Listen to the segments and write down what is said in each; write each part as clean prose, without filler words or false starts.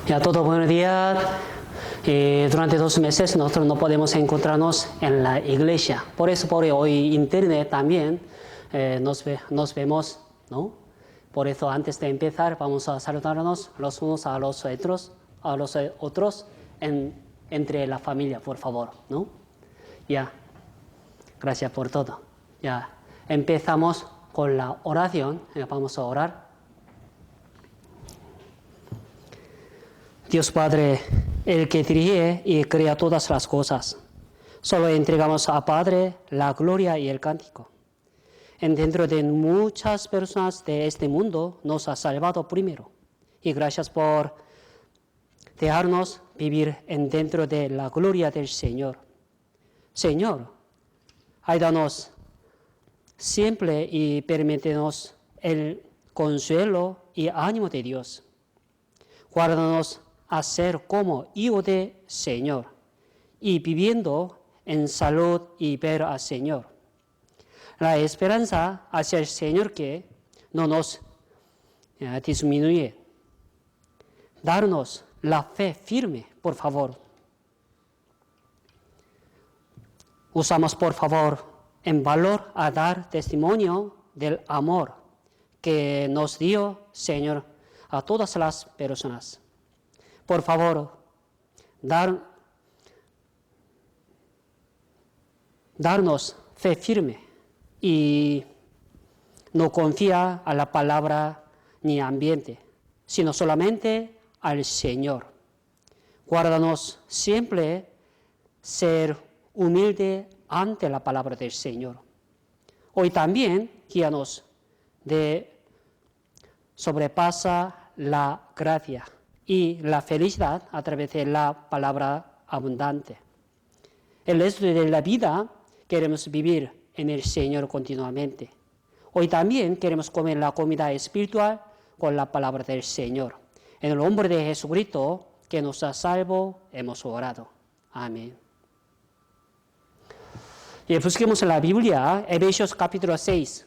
Ya todo buenos días. Durante 2 meses nosotros no podemos encontrarnos en la iglesia. Por eso por hoy internet también nos vemos, ¿no? Por eso antes de empezar vamos a saludarnos los unos a los otros entre la familia, por favor, ¿no? Ya. Gracias por todo. Ya. Empezamos con la oración. Vamos a orar. Dios Padre, el que dirige y crea todas las cosas, solo entregamos a Padre la gloria y el cántico. Dentro de muchas personas de este mundo nos ha salvado primero. Y gracias por dejarnos vivir dentro de la gloria del Señor. Señor, ayúdanos siempre y permítenos el consuelo y ánimo de Dios. Guárdanos a ser como hijo de Señor y viviendo en salud y ver al Señor. La esperanza hacia el Señor que no nos disminuye. Darnos la fe firme, por favor. Usamos, por favor, en valor a dar testimonio del amor que nos dio, Señor, a todas las personas. Por favor, darnos fe firme y no confía a la palabra ni ambiente, sino solamente al Señor. Guárdanos siempre ser humilde ante la palabra del Señor. Hoy también guíanos de sobrepasa la gracia y la felicidad a través de la palabra abundante. El resto de la vida queremos vivir en el Señor continuamente. Hoy también queremos comer la comida espiritual con la palabra del Señor. En el nombre de Jesucristo, que nos ha salvo, hemos orado. Amén. Y busquemos en la Biblia, Efesios capítulo 6.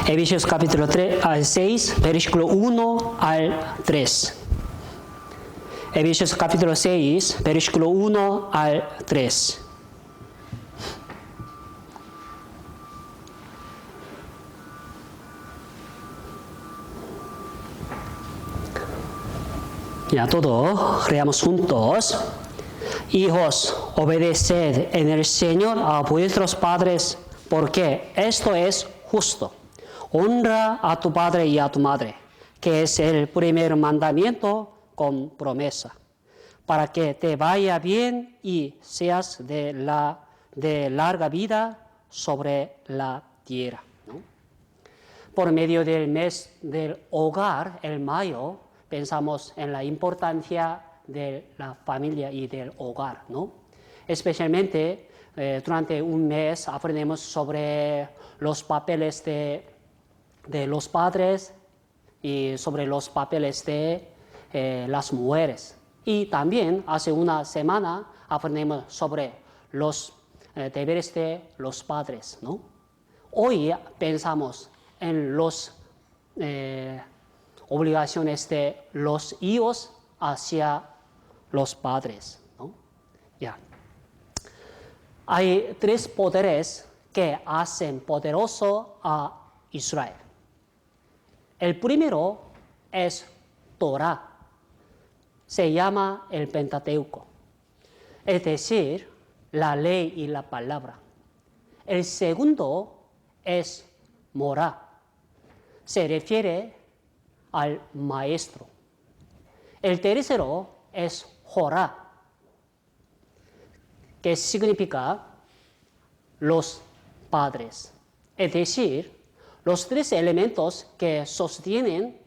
Efesios capítulo 6, versículo 1 al 3. Efesios capítulo 6, versículo 1 al 3. Ya todo, leamos juntos. Hijos, obedeced en el Señor a vuestros padres, porque esto es justo. Honra a tu padre y a tu madre, que es el primer mandamiento con promesa, para que te vaya bien y seas de larga vida sobre la tierra, ¿no? Por medio del mes del hogar, el mayo, pensamos en la importancia de la familia y del hogar, ¿no? Especialmente durante un mes aprendemos sobre los papeles de los padres y sobre los papeles de las mujeres. Y también hace una semana aprendemos sobre los deberes de los padres, ¿no? Hoy pensamos en las obligaciones de los hijos hacia los padres, ¿no? Ya. Hay 3 poderes que hacen poderoso a Israel. El primero es Torah, se llama el Pentateuco, es decir, la ley y la palabra. El segundo es Morá, se refiere al maestro. El tercero es Jorá, que significa los padres, es decir, los 3 elementos que sostienen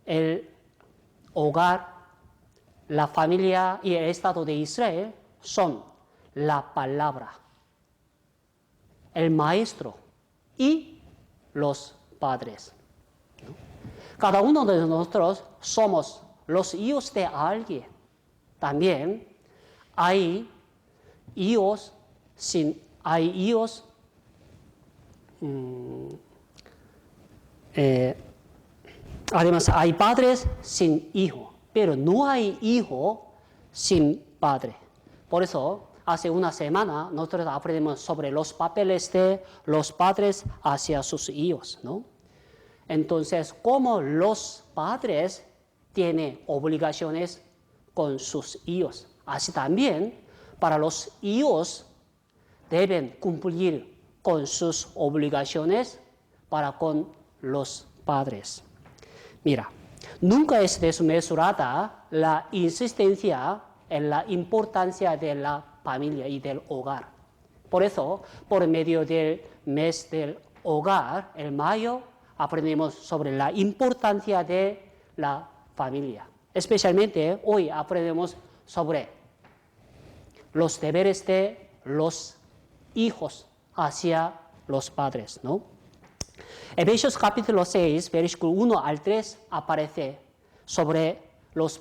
el hogar la familia y el Estado de Israel son la palabra, el maestro y los padres. Cada uno de nosotros somos los hijos de alguien. También hay hijos además hay padres sin hijo, pero no hay hijo sin padre. Por eso, hace una semana nosotros aprendimos sobre los papeles de los padres hacia sus hijos, ¿no? Entonces, como los padres tienen obligaciones con sus hijos, así también para los hijos deben cumplir con sus obligaciones para con los padres. Mira, nunca es desmesurada la insistencia en la importancia de la familia y del hogar. Por eso, por medio del mes del hogar, el mayo, aprendemos sobre la importancia de la familia. Especialmente hoy aprendemos sobre los deberes de los hijos hacia los padres, ¿no? Efesios capítulo 6, versículo 1 al 3 aparece sobre los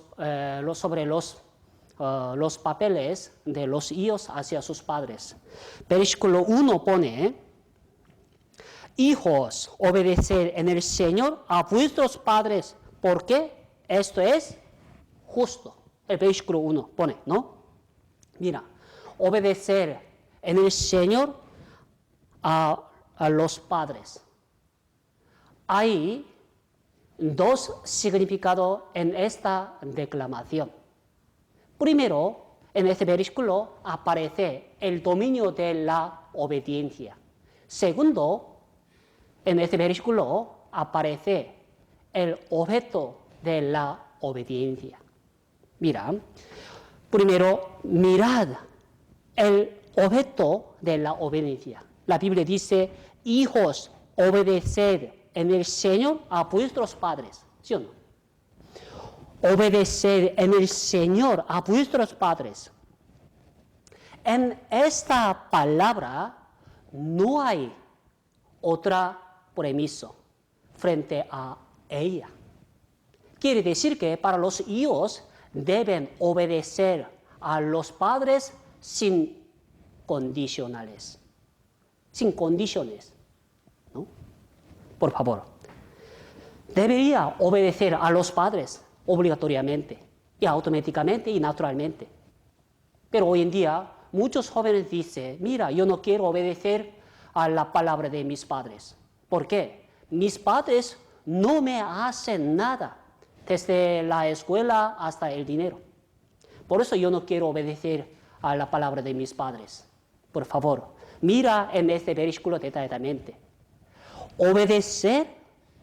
papeles de los hijos hacia sus padres. Versículo 1 pone: hijos, obedeced en el Señor a vuestros padres, porque esto es justo. El versículo 1 pone, ¿no? Mira, obedecer en el Señor a los padres. Hay dos significados en esta declamación. Primero, en este versículo aparece el dominio de la obediencia. Segundo, en este versículo aparece el objeto de la obediencia. Mira, primero, mirad el objeto de la obediencia. La Biblia dice: hijos, obedeced en el Señor a vuestros padres. ¿Sí o no? Obedeced en el Señor a vuestros padres. En esta palabra no hay otra premiso frente a ella. Quiere decir que para los hijos deben obedecer a los padres sin condicionales. Sin condiciones, ¿no? Por favor, debería obedecer a los padres obligatoriamente y automáticamente y naturalmente. Pero hoy en día muchos jóvenes dicen: mira, yo no quiero obedecer a la palabra de mis padres. ¿Por qué? Mis padres no me hacen nada, desde la escuela hasta el dinero. Por eso yo no quiero obedecer a la palabra de mis padres. Por favor, mira en este versículo detalladamente. Obedecer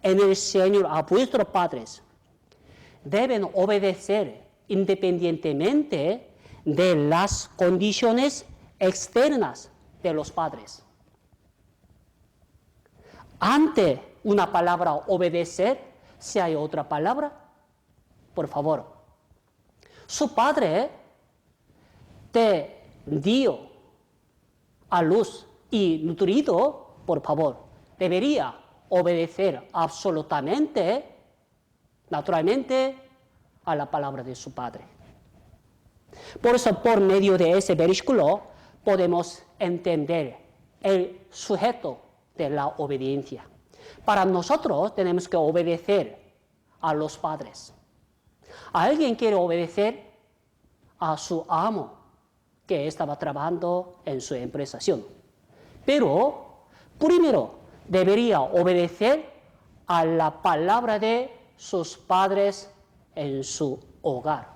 en el Señor a vuestros padres. Deben obedecer independientemente de las condiciones externas de los padres. Ante una palabra obedecer, si hay otra palabra, por favor. Su padre te dio a luz y nutrido, por favor, debería obedecer absolutamente, naturalmente, a la palabra de su padre. Por eso, por medio de ese versículo, podemos entender el sujeto de la obediencia. Para nosotros tenemos que obedecer a los padres. Alguien quiere obedecer a su amo que estaba trabajando en su empresa. Pero primero debería obedecer a la palabra de sus padres en su hogar.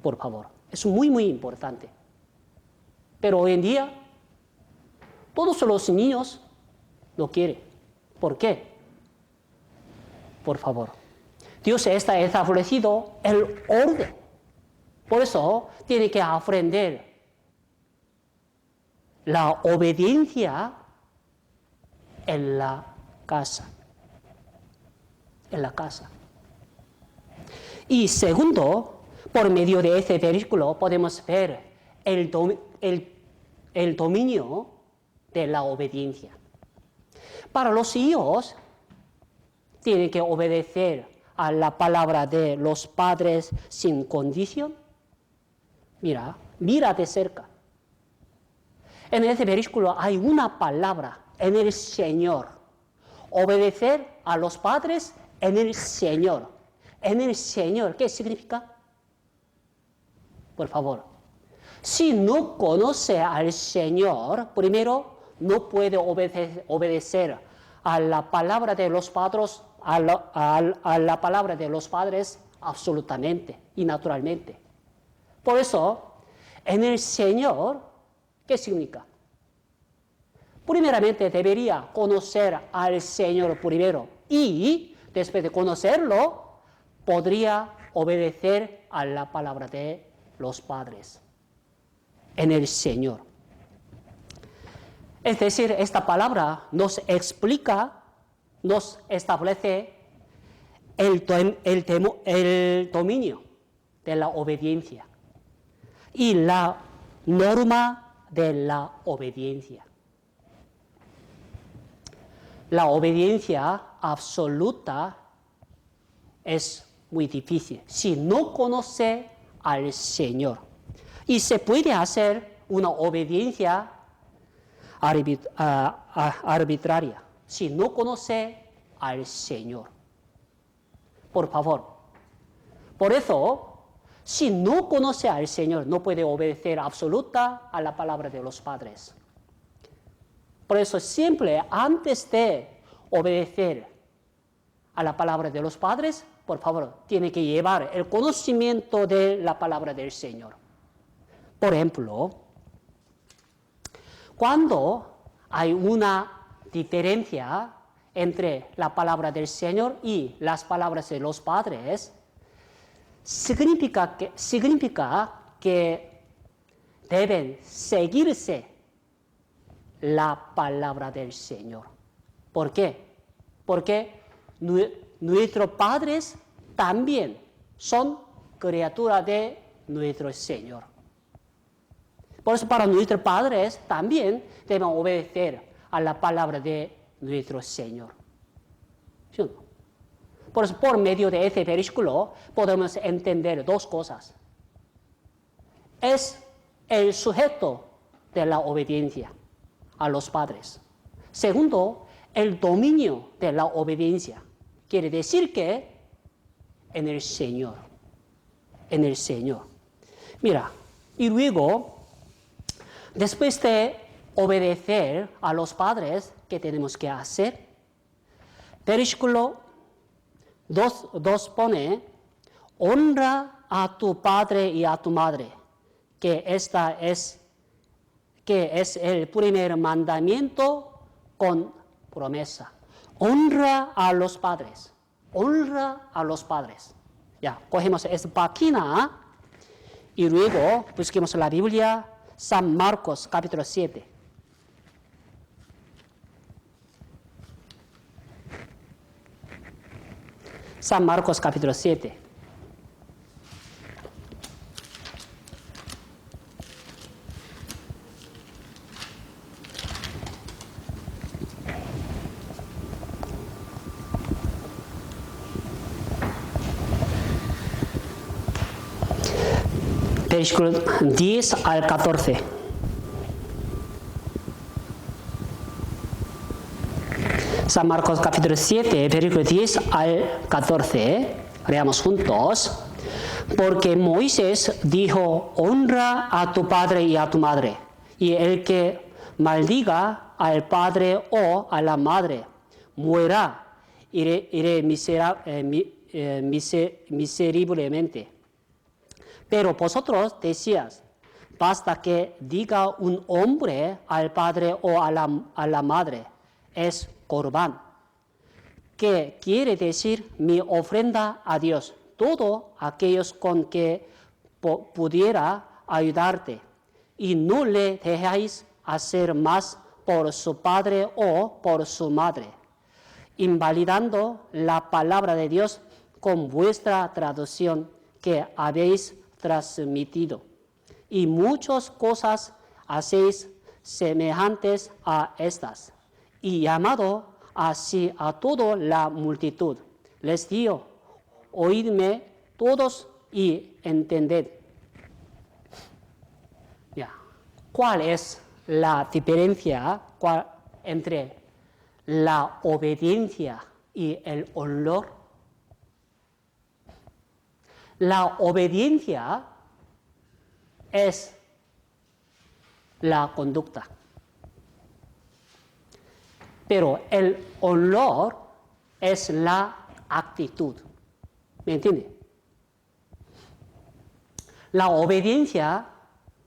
Por favor, es muy, muy importante. Pero hoy en día, todos los niños lo quieren. ¿Por qué? Por favor. Dios está establecido el orden. Por eso tiene que aprender la obediencia en la casa. En la casa. Y segundo, por medio de este versículo podemos ver el dominio de la obediencia. Para los hijos, tienen que obedecer a la palabra de los padres sin condición. Mira de cerca. En este versículo hay una palabra, en el Señor. Obedecer a los padres en el Señor. En el Señor, ¿qué significa? Por favor. Si no conoce al Señor, primero no puede obedecer a la palabra de los padres, a la palabra de los padres absolutamente y naturalmente. Por eso, en el Señor, ¿qué significa? Primeramente debería conocer al Señor primero y después de conocerlo, podría obedecer a la palabra de los padres en el Señor. Es decir, esta palabra nos explica, nos establece el dominio de la obediencia y la norma de la obediencia. La obediencia absoluta es muy difícil si no conoce al Señor. Y se puede hacer una obediencia arbitraria si no conoce al Señor. Por favor. Por eso, si no conoce al Señor, no puede obedecer absoluta a la palabra de los padres. Por eso siempre antes de obedecer a la palabra de los padres, por favor, tiene que llevar el conocimiento de la palabra del Señor. Por ejemplo, cuando hay una diferencia entre la palabra del Señor y las palabras de los padres, significa que deben seguirse la palabra del Señor. ¿Por qué? Porque nuestros padres también son criaturas de nuestro Señor. Por eso para nuestros padres también deben obedecer a la palabra de nuestro Señor. ¿Sí o no? Por eso por medio de este versículo podemos entender dos cosas. Es el sujeto de la obediencia a los padres. Segundo, el dominio de la obediencia. Quiere decir que en el Señor. En el Señor. Mira, y luego, después de obedecer a los padres, ¿qué tenemos que hacer? Versículo 2 pone, honra a tu padre y a tu madre, que es el primer mandamiento con promesa. Honra a los padres. Honra a los padres. Ya, cogemos esta página y luego busquemos la Biblia, San Marcos, capítulo 7. San Marcos, capítulo 7. Versículo 10 al 14. San Marcos capítulo 7, versículo 10 al 14. Leamos juntos. Porque Moisés dijo, honra a tu padre y a tu madre, y el que maldiga al padre o a la madre, muera miserablemente. Pero vosotros decías, basta que diga un hombre al padre o a la madre, es corbán, que quiere decir mi ofrenda a Dios, todo aquellos con que pudiera ayudarte, y no le dejáis hacer más por su padre o por su madre, invalidando la palabra de Dios con vuestra traducción que habéis transmitido. Y muchas cosas hacéis semejantes a estas. Y llamado así a toda la multitud, les digo, oídme todos y entended. Ya. ¿Cuál es la diferencia entre la obediencia y el honor? La obediencia es la conducta, pero el honor es la actitud. ¿Me entiende? La obediencia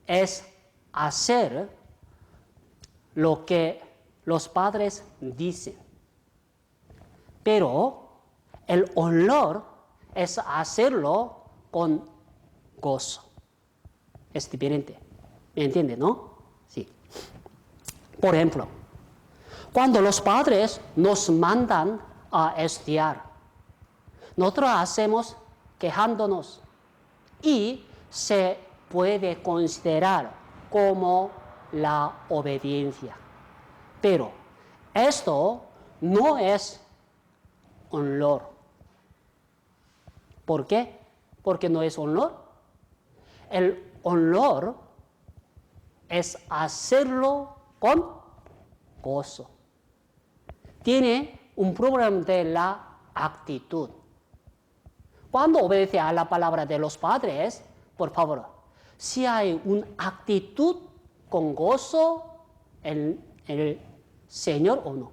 es hacer lo que los padres dicen, pero el honor es hacerlo con gozo. Es diferente. ¿Me entiende, no? Sí. Por ejemplo, cuando los padres nos mandan a estudiar, nosotros hacemos quejándonos y se puede considerar como la obediencia. Pero esto no es honor. ¿Por qué? Porque no es honor. El honor es hacerlo con gozo. Tiene un problema de la actitud. Cuando obedece a la palabra de los padres, por favor, si hay una actitud con gozo en el Señor o no.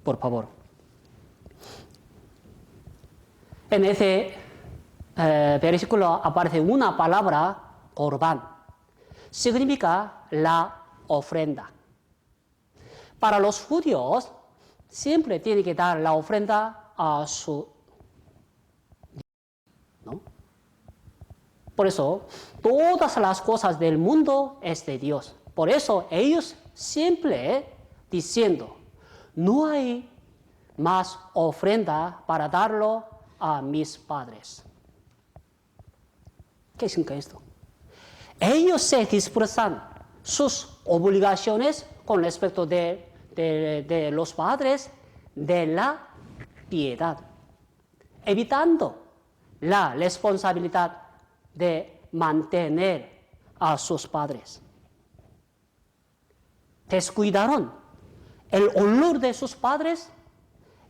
Por favor. En ese versículo aparece una palabra, corbán. Significa la ofrenda. Para los judíos, siempre tiene que dar la ofrenda a su Dios, ¿no? Por eso, todas las cosas del mundo es de Dios. Por eso, ellos siempre diciendo, no hay más ofrenda para darlo a mis padres. ¿Qué significa esto? Ellos se disfrazan sus obligaciones con respecto de los padres de la piedad, evitando la responsabilidad de mantener a sus padres. Descuidaron el honor de sus padres,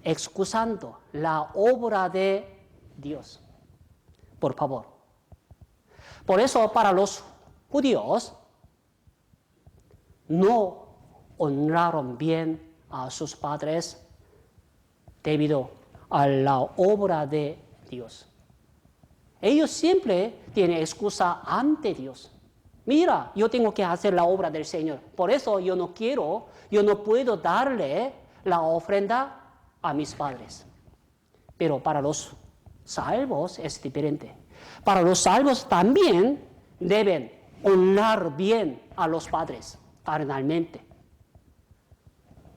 excusando la obra de Dios. Por favor. Por eso, para los judíos, no honraron bien a sus padres debido a la obra de Dios. Ellos siempre tienen excusa ante Dios. Mira, yo tengo que hacer la obra del Señor. Por eso yo no puedo darle la ofrenda a mis padres. Pero para los salvos es diferente. Para los salvos también deben honrar bien a los padres carnalmente.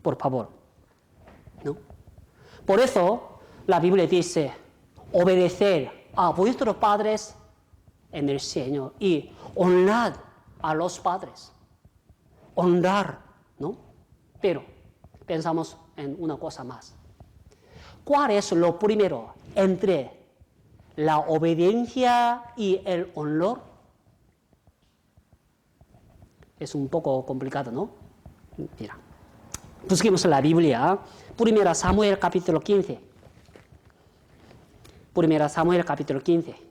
Por favor. ¿No? Por eso la Biblia dice, obedecer a vuestros padres en el Señor y honrar a los padres. Honrar, ¿no? Pero pensamos en una cosa más. ¿Cuál es lo primero entre la obediencia y el honor? Es un poco complicado, ¿no? Mira, busquemos la Biblia. 1 Samuel capítulo 15. 1 Samuel capítulo 15.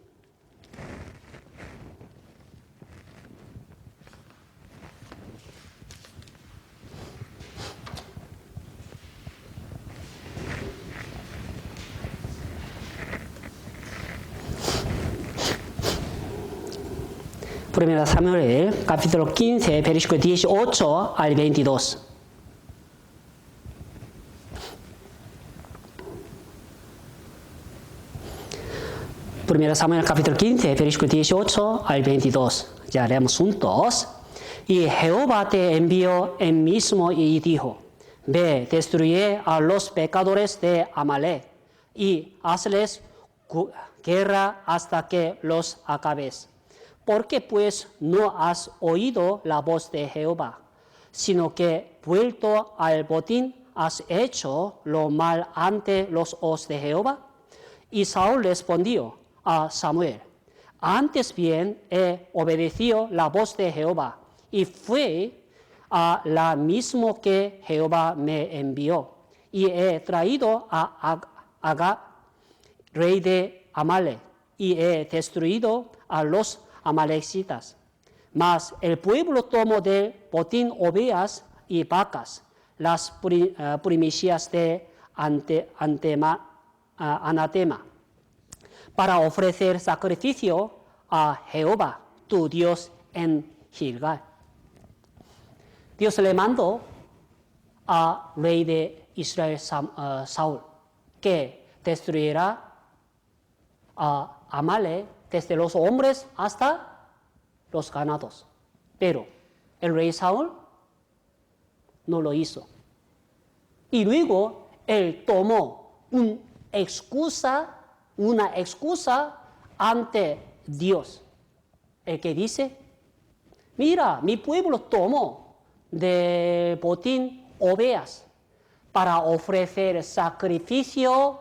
Primera Samuel, capítulo 15, versículo 18 al 22. Primera Samuel, capítulo 15, versículo 18 al 22. Ya leemos juntos. Y Jehová te envió él mismo y dijo, ve, destruye a los pecadores de Amalek y hazles guerra hasta que los acabes. Porque pues no has oído la voz de Jehová, sino que vuelto al botín has hecho lo mal ante los ojos de Jehová. Y Saúl respondió a Samuel: antes bien he obedecido la voz de Jehová, y fue a la misma que Jehová me envió, y he traído a Agag, rey de Amalek, y he destruido a los amalecitas. Mas el pueblo tomó del botín ovejas y vacas, las primicias de anatema, para ofrecer sacrificio a Jehová, tu Dios, en Gilgal. Dios le mandó al rey de Israel, Saúl, que destruyera a Amalek desde los hombres hasta los ganados. Pero el rey Saúl no lo hizo. Y luego él tomó una excusa ante Dios. El que dice: mira, mi pueblo tomó de botín ovejas para ofrecer sacrificio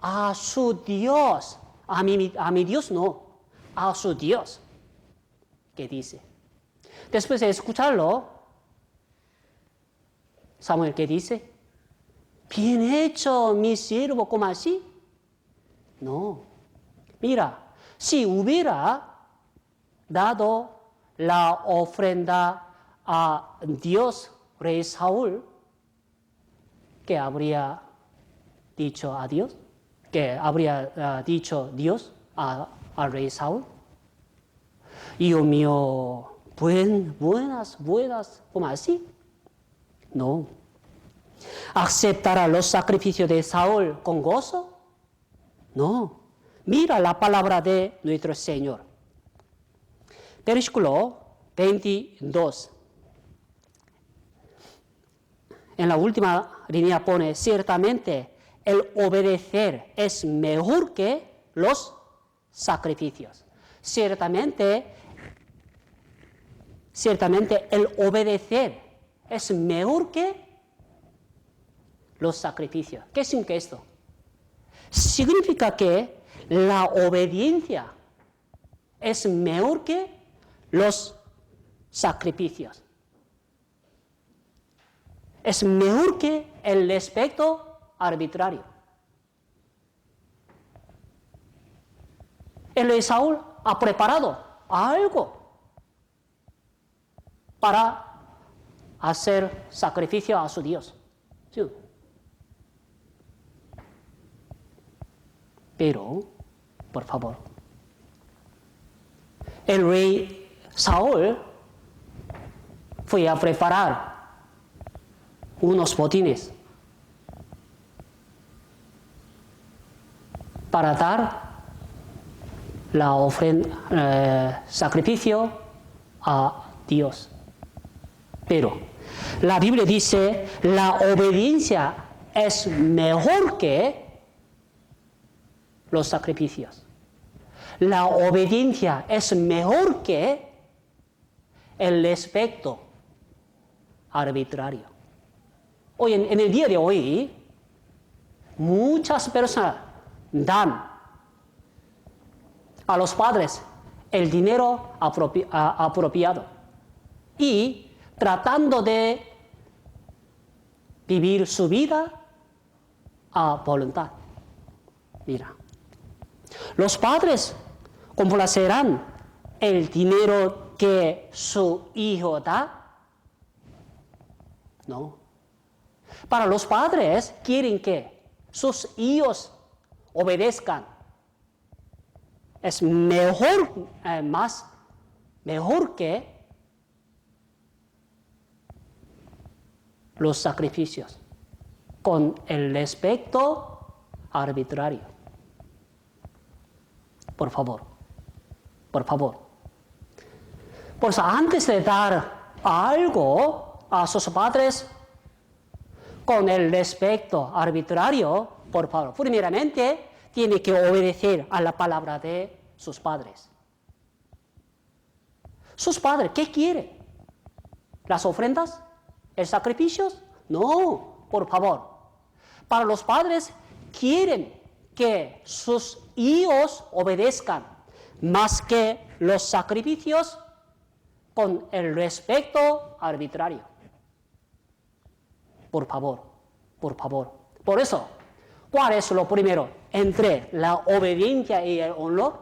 a su Dios. A mi Dios no, a su Dios. ¿Qué dice? Después de escucharlo, Samuel, ¿qué dice? Bien hecho, mi siervo, ¿cómo así? No. Mira, si hubiera dado la ofrenda a Dios, rey Saúl, ¿qué habría dicho a Dios? ¿Qué habría dicho Dios al rey Saúl? Hijo mío, buenas, ¿cómo así? No. ¿Aceptará los sacrificios de Saúl con gozo? No. Mira la palabra de nuestro Señor. Versículo 22. En la última línea pone: ciertamente el obedecer es mejor que los sacrificios. Ciertamente el obedecer es mejor que los sacrificios. ¿Qué significa esto? Significa que la obediencia es mejor que los sacrificios. Es mejor que el respeto arbitrario. El rey Saúl ha preparado algo para hacer sacrificio a su Dios. ¿Sí? Pero, por favor, el rey Saúl fue a preparar unos botines para dar la ofrenda, sacrificio a Dios. Pero la Biblia dice: la obediencia es mejor que los sacrificios. La obediencia es mejor que el respeto arbitrario. Hoy, en el día de hoy, muchas personas dan a los padres el dinero apropiado y tratando de vivir su vida a voluntad. Mira, los padres complacerán el dinero que su hijo da. No. Para los padres quieren que sus hijos obedezcan. Es mejor, mejor que los sacrificios, con el respeto arbitrario. Por favor. Pues antes de dar algo a sus padres con el respeto arbitrario, por favor, primeramente tiene que obedecer a la palabra de sus padres. ¿Sus padres qué quieren? ¿Las ofrendas? ¿El sacrificio? No, por favor. Para los padres quieren que sus hijos obedezcan más que los sacrificios con el respeto arbitrario. Por favor, por favor. Por eso, ¿cuál es lo primero entre la obediencia y el honor?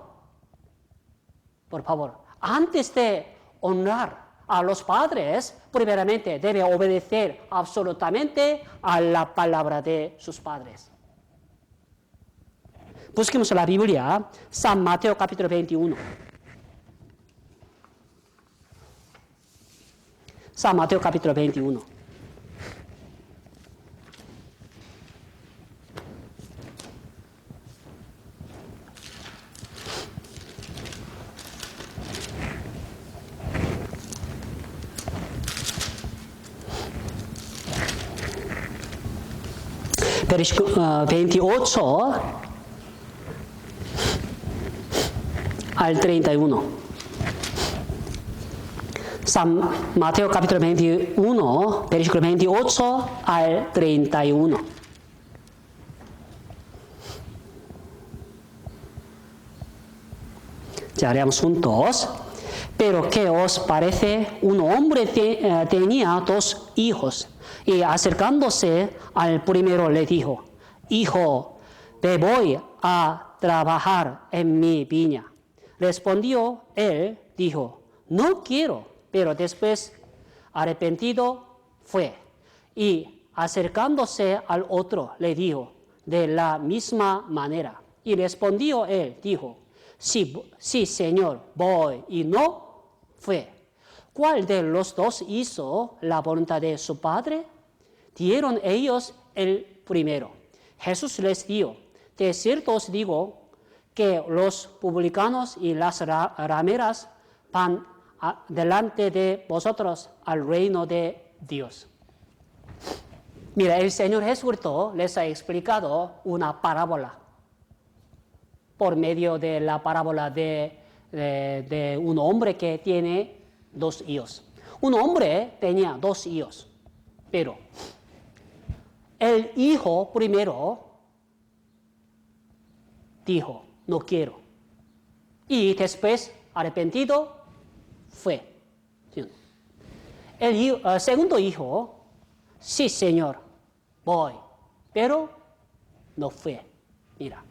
Por favor, antes de honrar a los padres, primeramente debe obedecer absolutamente a la palabra de sus padres. Busquemos la Biblia, San Mateo capítulo 21. San Mateo capítulo 21. Versículo 28 al 31. San Mateo capítulo 21, versículo 28 al 31. Ya leamos juntos. Pero ¿qué os parece? Un hombre tenía 2 hijos. Y acercándose al primero le dijo: Hijo, te voy a trabajar en mi viña. Respondió él, dijo: No quiero. Pero después, arrepentido, fue. Y acercándose al otro le dijo de la misma manera. Y respondió él, dijo: Sí, Señor, voy. Y no fue. ¿Cuál de los 2 hizo la voluntad de su padre? Dieron ellos el primero. Jesús les dijo: De cierto os digo que los publicanos y las rameras van delante de vosotros al reino de Dios. Mira, el Señor Jesucristo les ha explicado una parábola por medio de la parábola de un hombre que tiene 2 hijos. Un hombre tenía 2 hijos, pero el hijo primero dijo: No quiero. Y después, arrepentido, fue. El segundo hijo: Sí, Señor, voy. Pero no fue. Mira.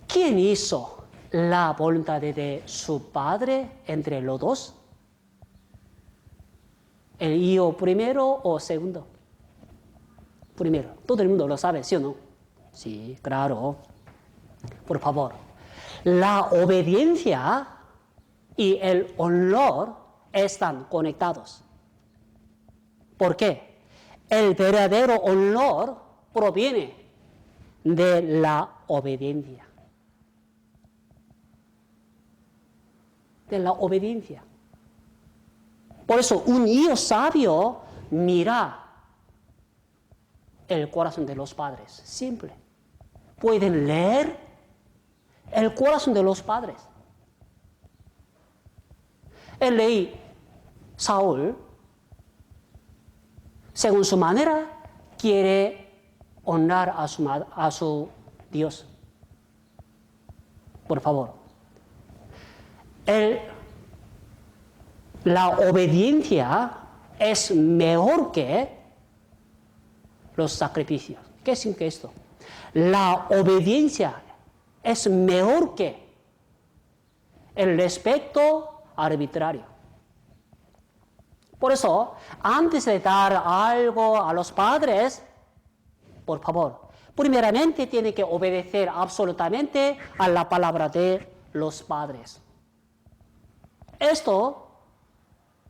¿Quién hizo la voluntad de su padre entre los 2? ¿El hijo primero o segundo? Primero. Todo el mundo lo sabe, ¿sí o no? Sí, claro. Por favor. La obediencia y el honor están conectados. ¿Por qué? El verdadero honor proviene de la obediencia. De la obediencia. Por eso un hijo sabio mira el corazón de los padres. Simple. Pueden leer el corazón de los padres. El rey Saúl, según su manera, quiere honrar a su Dios. Por favor. La obediencia es mejor que los sacrificios. ¿Qué significa esto? La obediencia es mejor que el respeto arbitrario. Por eso, antes de dar algo a los padres, por favor, primeramente tiene que obedecer absolutamente a la palabra de los padres. Estos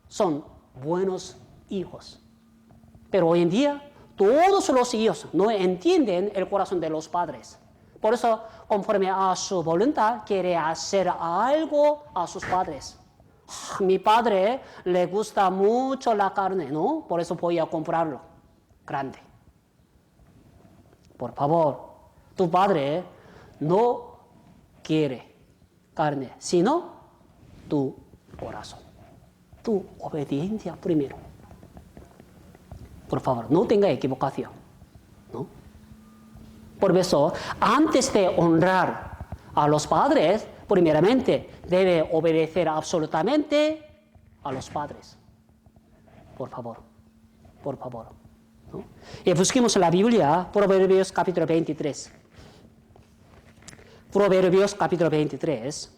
son buenos hijos. Pero hoy en día, todos los hijos no entienden el corazón de los padres. Por eso, conforme a su voluntad, quiere hacer algo a sus padres. Mi padre le gusta mucho la carne, ¿no? Por eso voy a comprarlo grande. Por favor, tu padre no quiere carne, sino tu corazón, tu obediencia primero. Por favor, no tenga equivocación, ¿no? Por eso, antes de honrar a los padres, primeramente debe obedecer absolutamente a los padres. Por favor, ¿no? Y busquemos en la Biblia, Proverbios capítulo 23. Proverbios capítulo 23.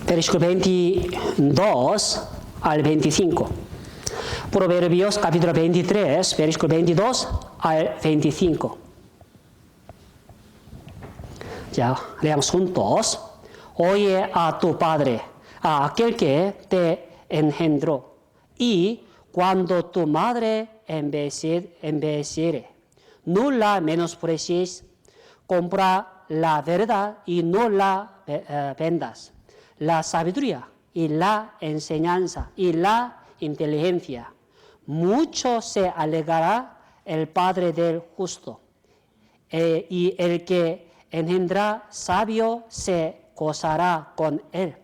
Versículo 22 al 25. Proverbios capítulo 23, versículo 22 al 25. Ya, leamos juntos. Oye a tu padre, a aquel que te engendró, y cuando tu madre envejeciere, no la menosprecies, compra la verdad y no la vendas. La sabiduría y la enseñanza y la inteligencia. Mucho se alegrará el padre del justo, y el que engendra sabio se gozará con él.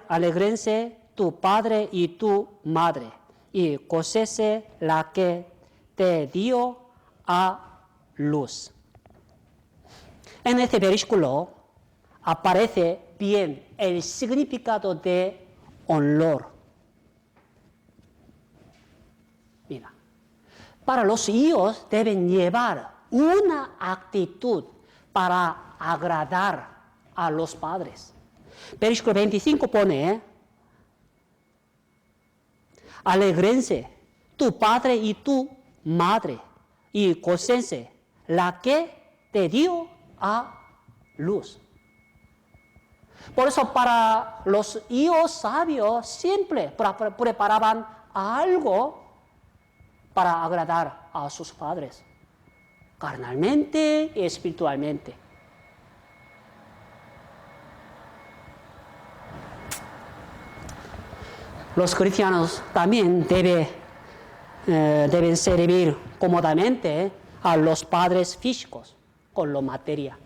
Alégrense tu padre y tu madre, y gócese la que te dio a luz. En este versículo aparece bien el significado de honor. Mira, para los hijos deben llevar una actitud para agradar a los padres. Versículo 25 pone, alégrense tu padre y tu madre, y gócense la que te dio a luz. Por eso para los hijos sabios siempre preparaban algo para agradar a sus padres, carnalmente y espiritualmente. Los cristianos también deben servir cómodamente a los padres físicos con lo material.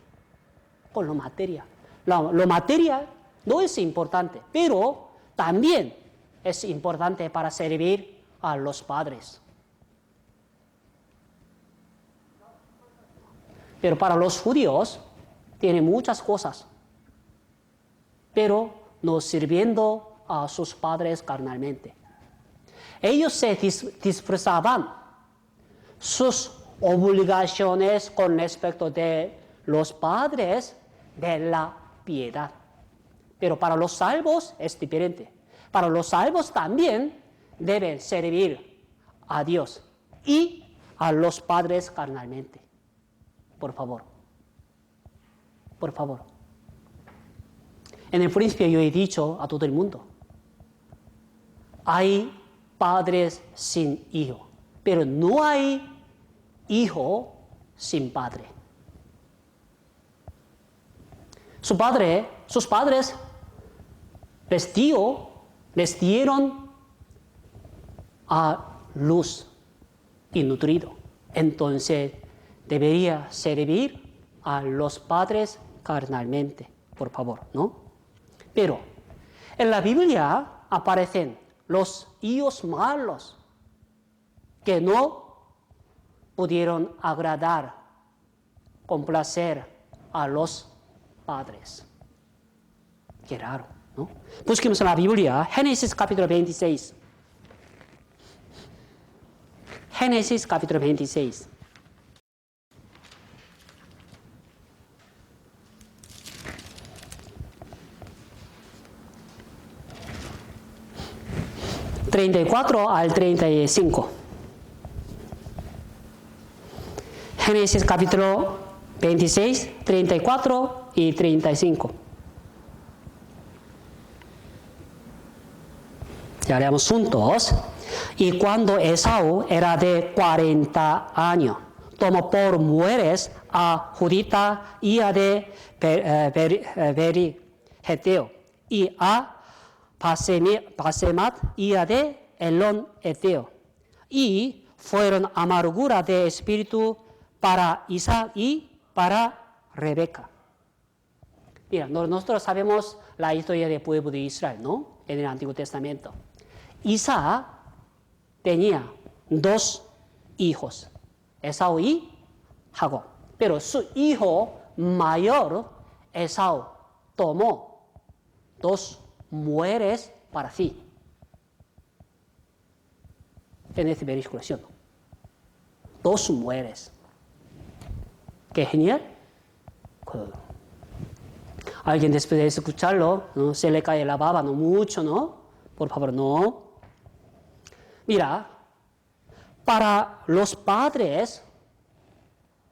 Con lo material. Lo material no es importante, pero también es importante para servir a los padres. Pero para los judíos tiene muchas cosas, pero no sirviendo a sus padres carnalmente. Ellos se disfrazaban sus obligaciones con respecto de los padres de la piedad. Pero para los salvos es diferente. Para los salvos también deben servir a Dios y a los padres carnalmente. Por favor. Por favor. En el principio yo he dicho a todo el mundo, hay padres sin hijo, pero no hay hijo sin padre. Sus padres les dieron a luz y nutrido. Entonces debería servir a los padres carnalmente, por favor, ¿no? Pero en la Biblia aparecen los hijos malos que no pudieron agradar, complacer a los padres. Qué raro, ¿no? Busquemos en la Biblia, Génesis capítulo 26. Génesis capítulo 26. (34 al 35). Génesis capítulo 26, 34 y 35. Ya leamos juntos. Y cuando Esaú era de 40 años, tomó por mujeres a Judita, hija de Beri, Geteo, y a Basemat, hija de Elón, Eteo. Y fueron amargura de espíritu para Isaac y para Rebeca. Mira, nosotros sabemos la historia del pueblo de Israel, ¿no? En el Antiguo Testamento. Isaac tenía 2 hijos, Esaú y Jacob. Pero su hijo mayor, Esaú, tomó 2 mujeres para sí. En este versículo, ¿sí o no? 2 mujeres. Qué genial. Alguien después de escucharlo, ¿no? Se le cae la baba, no mucho, ¿no? Por favor, no. Mira, para los padres,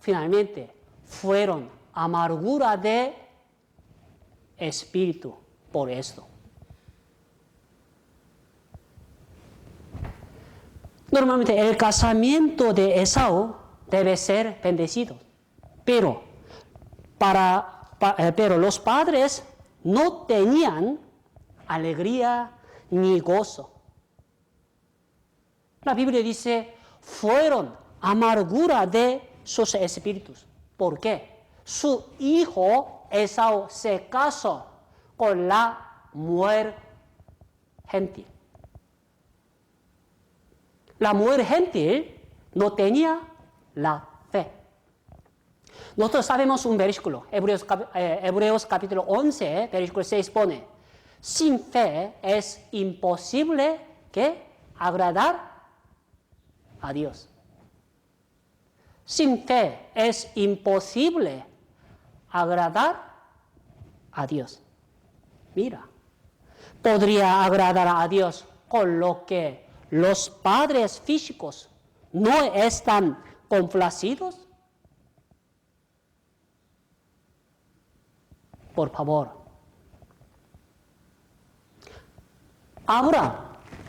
finalmente, fueron amargura de espíritu por esto. Normalmente el casamiento de Esaú debe ser bendecido, pero los padres no tenían alegría ni gozo. La Biblia dice, fueron amargura de sus espíritus. ¿Por qué? Su hijo Esaú se casó con la mujer gentil. La mujer gentil no tenía la fe. Nosotros sabemos un versículo, Hebreos capítulo 11, versículo 6 pone, sin fe es imposible que agradar a Dios. Sin fe es imposible agradar a Dios. Mira, podría agradar a Dios con lo que los padres físicos no están complacidos. Por favor. Abraham,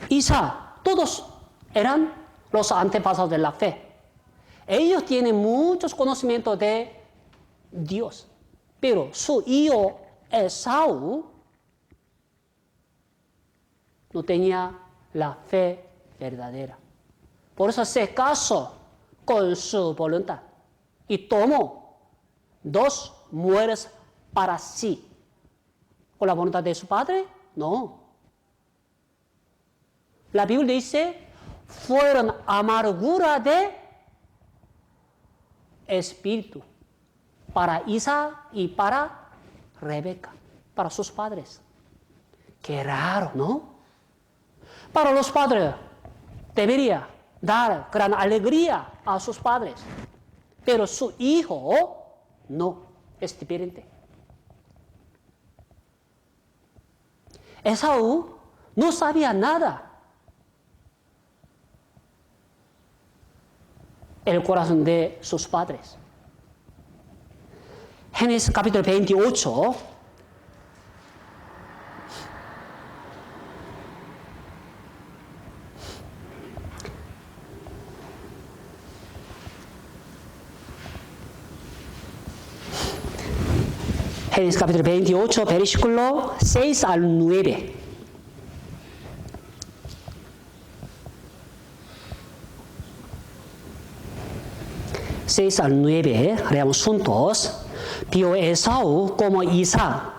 Isaac, todos eran los antepasados de la fe. Ellos tienen muchos conocimientos de Dios, pero su hijo Esaú no tenía la fe verdadera. Por eso se casó con su voluntad y tomó 2 mujeres para sí. ¿Con la voluntad de su padre? No. La Biblia dice, fueron amargura de espíritu para Isaac y para Rebeca, para sus padres. Qué raro, ¿no? Para los padres debería dar gran alegría a sus padres, pero su hijo no, es diferente. Esaú no sabía nada. El corazón de sus padres. Génesis capítulo 28. Génesis capítulo 28, versículo 6 al 9. Al 9, leamos juntos. Vio Esaú como Isaac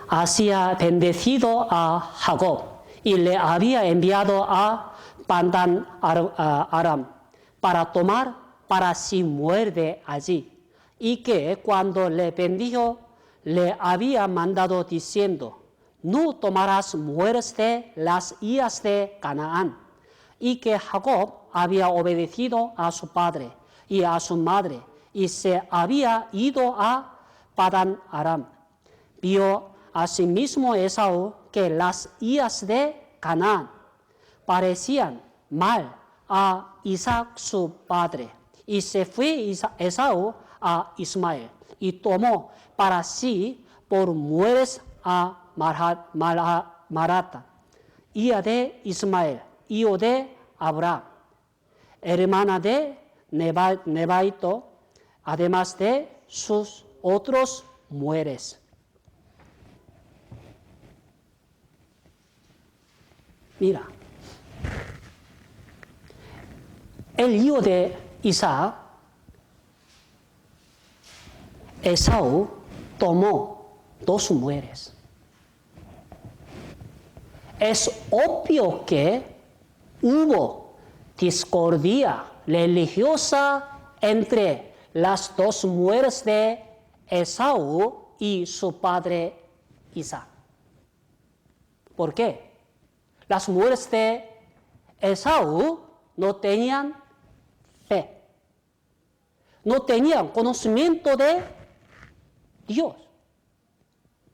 había bendecido a Jacob y le había enviado a Padan Aram para tomar para sí mujer de allí, y que cuando le bendijo le había mandado diciendo, no tomarás mujeres de las hijas de Canaán, y que Jacob había obedecido a su padre y a su madre, y se había ido a Padan Aram. Vio asimismo Esaú que las hijas de Canaán parecían mal a Isaac su padre, y se fue Esaú a Ismael, y tomó para sí por mujeres a Marata, hija de Ismael, hijo de Abraham, hermana de Nebaito, además de sus otros mujeres. Mira, el hijo de Isaac, Esaú, tomó 2 mujeres. Es obvio que hubo discordia religiosa entre las 2 mujeres de Esaú y su padre Isaac. ¿Por qué? Las mujeres de Esaú no tenían fe, no tenían conocimiento de Dios.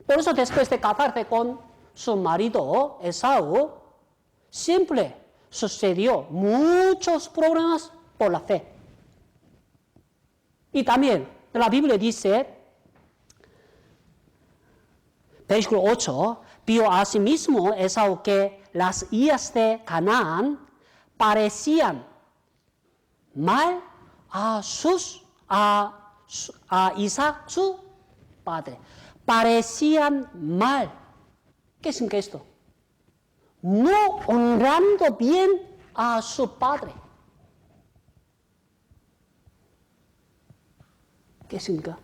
Por eso después de casarse con su marido Esaú, siempre sucedió muchos problemas por la fe. Y también la Biblia dice, versículo 8, vio asimismo Esaú que las hijas de Canaán parecían mal a Isaac, su padre. Parecían mal. ¿Qué significa esto? No honrando bien a su padre. ¿Qué significa?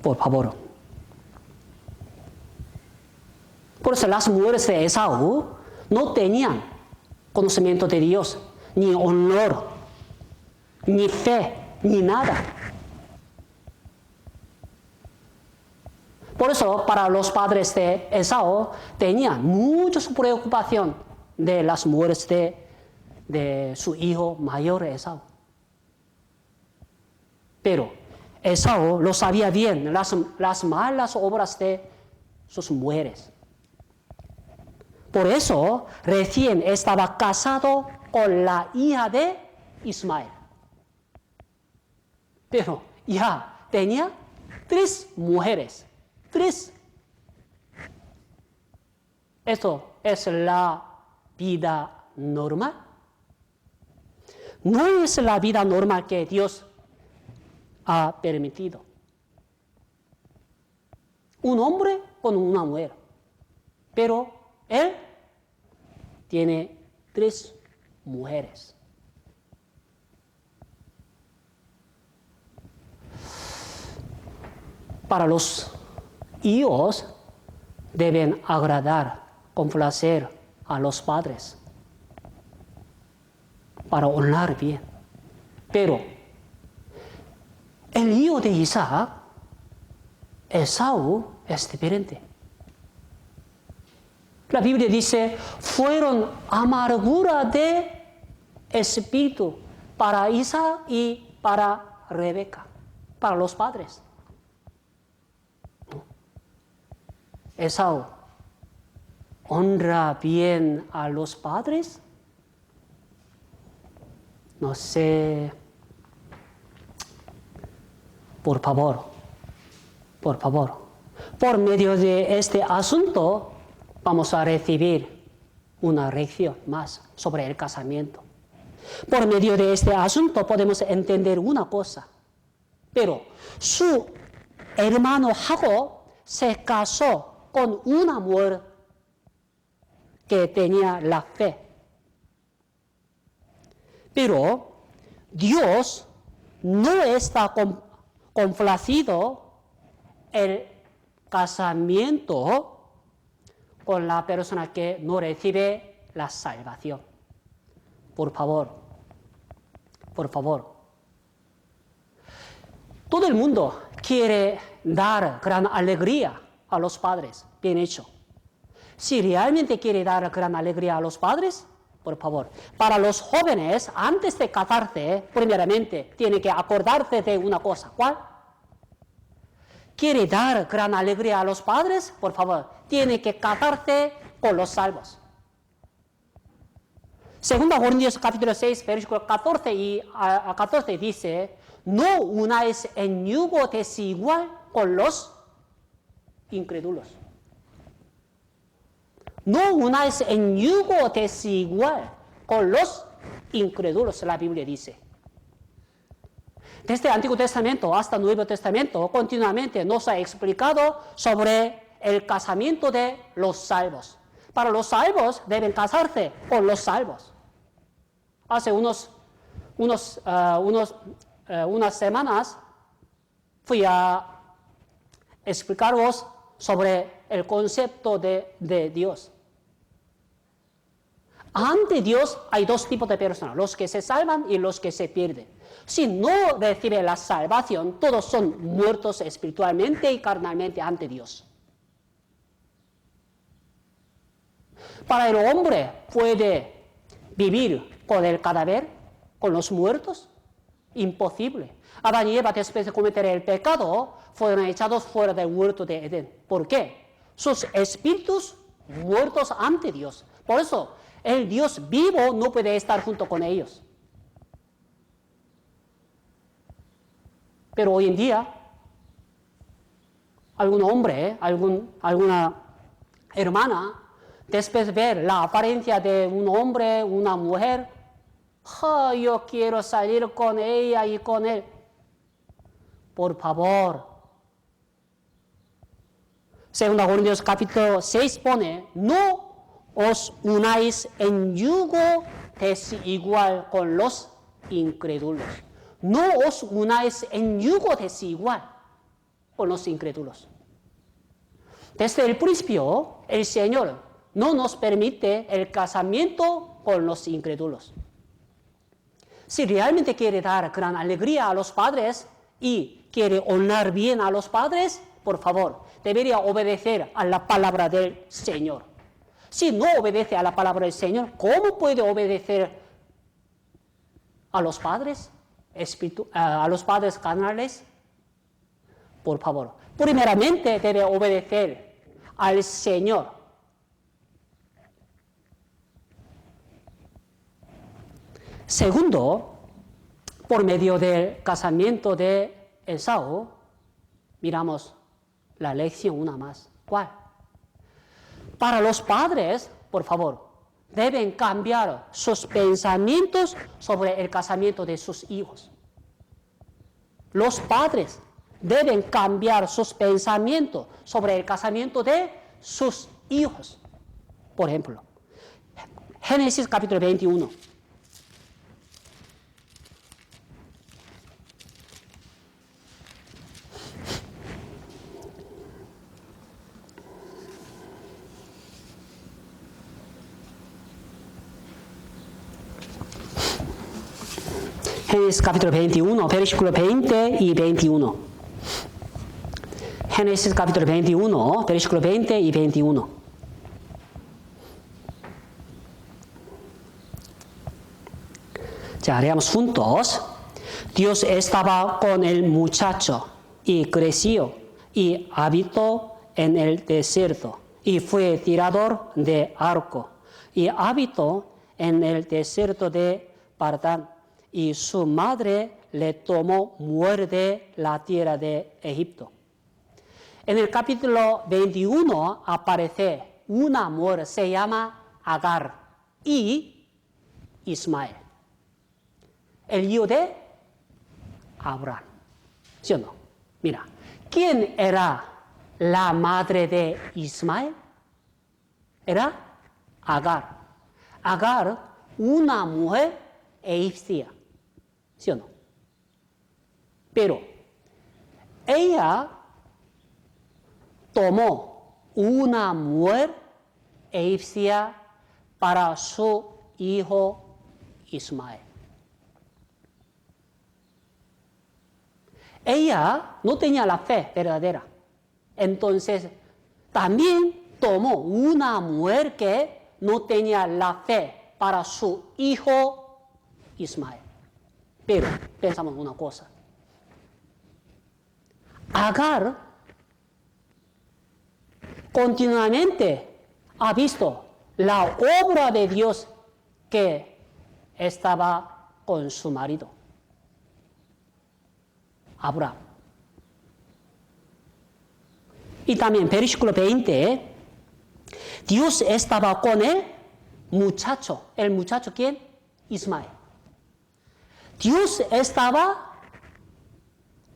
Por favor. Por eso las mujeres de Esaú no tenían conocimiento de Dios, ni honor, ni fe, ni nada. Por eso, para los padres de Esaú, tenían mucha preocupación de las mujeres de su hijo mayor Esaú. Pero Esaú lo sabía bien, las malas obras de sus mujeres. Por eso, recién estaba casado con la hija de Ismael. Pero ya tenía 3 mujeres. 3. ¿Esto es la vida normal? No es la vida normal que Dios ha permitido. Un hombre con una mujer. Pero él tiene 3 mujeres. Para los hijos deben agradar, complacer a los padres para honrar bien. Pero el hijo de Isaac, Esaú, es diferente. La Biblia dice, fueron amargura de espíritu para Isaac y para Rebeca, para los padres. Esaú, ¿honra bien a los padres? No sé. Por favor, por medio de este asunto vamos a recibir una lección más sobre el casamiento. Por medio de este asunto podemos entender una cosa. Pero su hermano Jacob se casó con una mujer que tenía la fe. Pero Dios no está complacido el casamiento con la persona que no recibe la salvación. Por favor. Todo el mundo quiere dar gran alegría a los padres. Bien hecho. Si realmente quiere dar gran alegría a los padres, por favor. Para los jóvenes, antes de casarse, primeramente, tiene que acordarse de una cosa. ¿Cuál? ¿Quiere dar gran alegría a los padres? Por favor, tiene que casarse con los salvos. 2 Corintios capítulo 6, versículo 14 y 14 dice, no unáis en yugo desigual con los incrédulos. No unáis en yugo desigual con los incrédulos, la Biblia dice. Desde el Antiguo Testamento hasta el Nuevo Testamento, continuamente nos ha explicado sobre el casamiento de los salvos. Para los salvos deben casarse con los salvos. Hace unas semanas fui a explicaros sobre el concepto de Dios. Ante Dios hay dos tipos de personas, los que se salvan y los que se pierden. Si no reciben la salvación, todos son muertos espiritualmente y carnalmente ante Dios. Para el hombre puede vivir con el cadáver, con los muertos, imposible. Adán y Eva, después de cometer el pecado, fueron echados fuera del huerto de Edén. ¿Por qué? Sus espíritus muertos ante Dios. Por eso, el Dios vivo no puede estar junto con ellos. Pero hoy en día, algún hombre, alguna hermana, después de ver la apariencia de un hombre, una mujer, yo quiero salir con ella y con él. Por favor. 2 Corintios capítulo 6 pone, no os unáis en yugo desigual con los incrédulos. No os unáis en yugo desigual con los incrédulos. Desde el principio, el Señor no nos permite el casamiento con los incrédulos. Si realmente quiere dar gran alegría a los padres y quiere honrar bien a los padres, por favor, debería obedecer a la palabra del Señor. Si no obedece a la palabra del Señor, ¿cómo puede obedecer a los padres? A los padres carnales? Por favor, primeramente debe obedecer al Señor. Segundo, por medio del casamiento de Esaú, miramos la lección una más. ¿Cuál? Para los padres, por favor, deben cambiar sus pensamientos sobre el casamiento de sus hijos. Los padres deben cambiar sus pensamientos sobre el casamiento de sus hijos. Por ejemplo, Génesis capítulo 21. Génesis capítulo 21, versículo 20 y 21. Génesis capítulo 21, versículo 20 y 21. Ya, leamos juntos. Dios estaba con el muchacho y creció y habitó en el desierto y fue tirador de arco y habitó en el desierto de Parán. Y su madre le tomó mujer de la tierra de Egipto. En el capítulo 21 aparece una mujer, se llama Agar y Ismael, el hijo de Abraham. ¿Sí o no? Mira, ¿quién era la madre de Ismael? Era Agar. Agar, una mujer egipcia. ¿Sí o no? Pero ella tomó una mujer egipcia para su hijo Ismael. Ella no tenía la fe verdadera. Entonces, también tomó una mujer que no tenía la fe para su hijo Ismael. Pero pensamos una cosa. Agar continuamente ha visto la obra de Dios que estaba con su marido, Abraham. Y también, versículo 20, Dios estaba con el muchacho. ¿El muchacho quién? Ismael. Dios estaba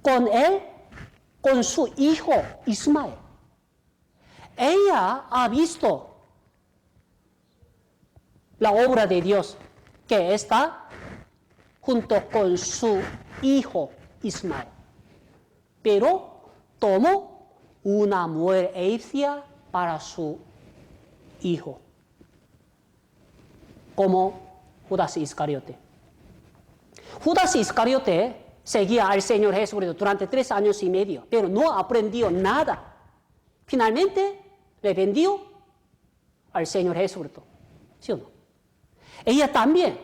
con él, con su hijo Ismael. Ella ha visto la obra de Dios que está junto con su hijo Ismael. Pero tomó una mujer egipcia para su hijo, como Judas Iscariote. Judas Iscariote seguía al Señor Jesucristo durante 3 años y medio, pero no aprendió nada. Finalmente le vendió al Señor Jesucristo. ¿Sí o no? Ella también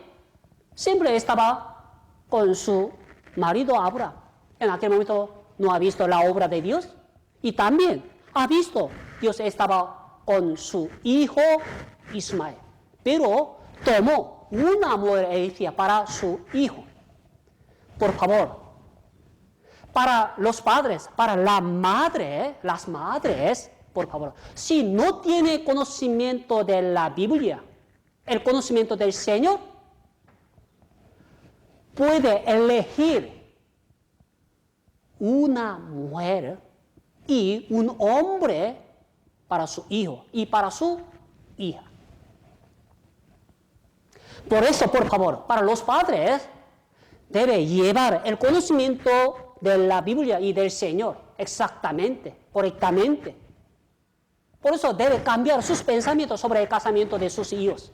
siempre estaba con su marido Abraham. En aquel momento no ha visto la obra de Dios y también ha visto Dios estaba con su hijo Ismael. Pero tomó una mujer egipcia para su hijo. Por favor, para los padres, para la madre, las madres, por favor, si no tiene conocimiento de la Biblia, el conocimiento del Señor, puede elegir una mujer y un hombre para su hijo y para su hija. Por eso, por favor, para los padres, debe llevar el conocimiento de la Biblia y del Señor exactamente, correctamente. Por eso debe cambiar sus pensamientos sobre el casamiento de sus hijos.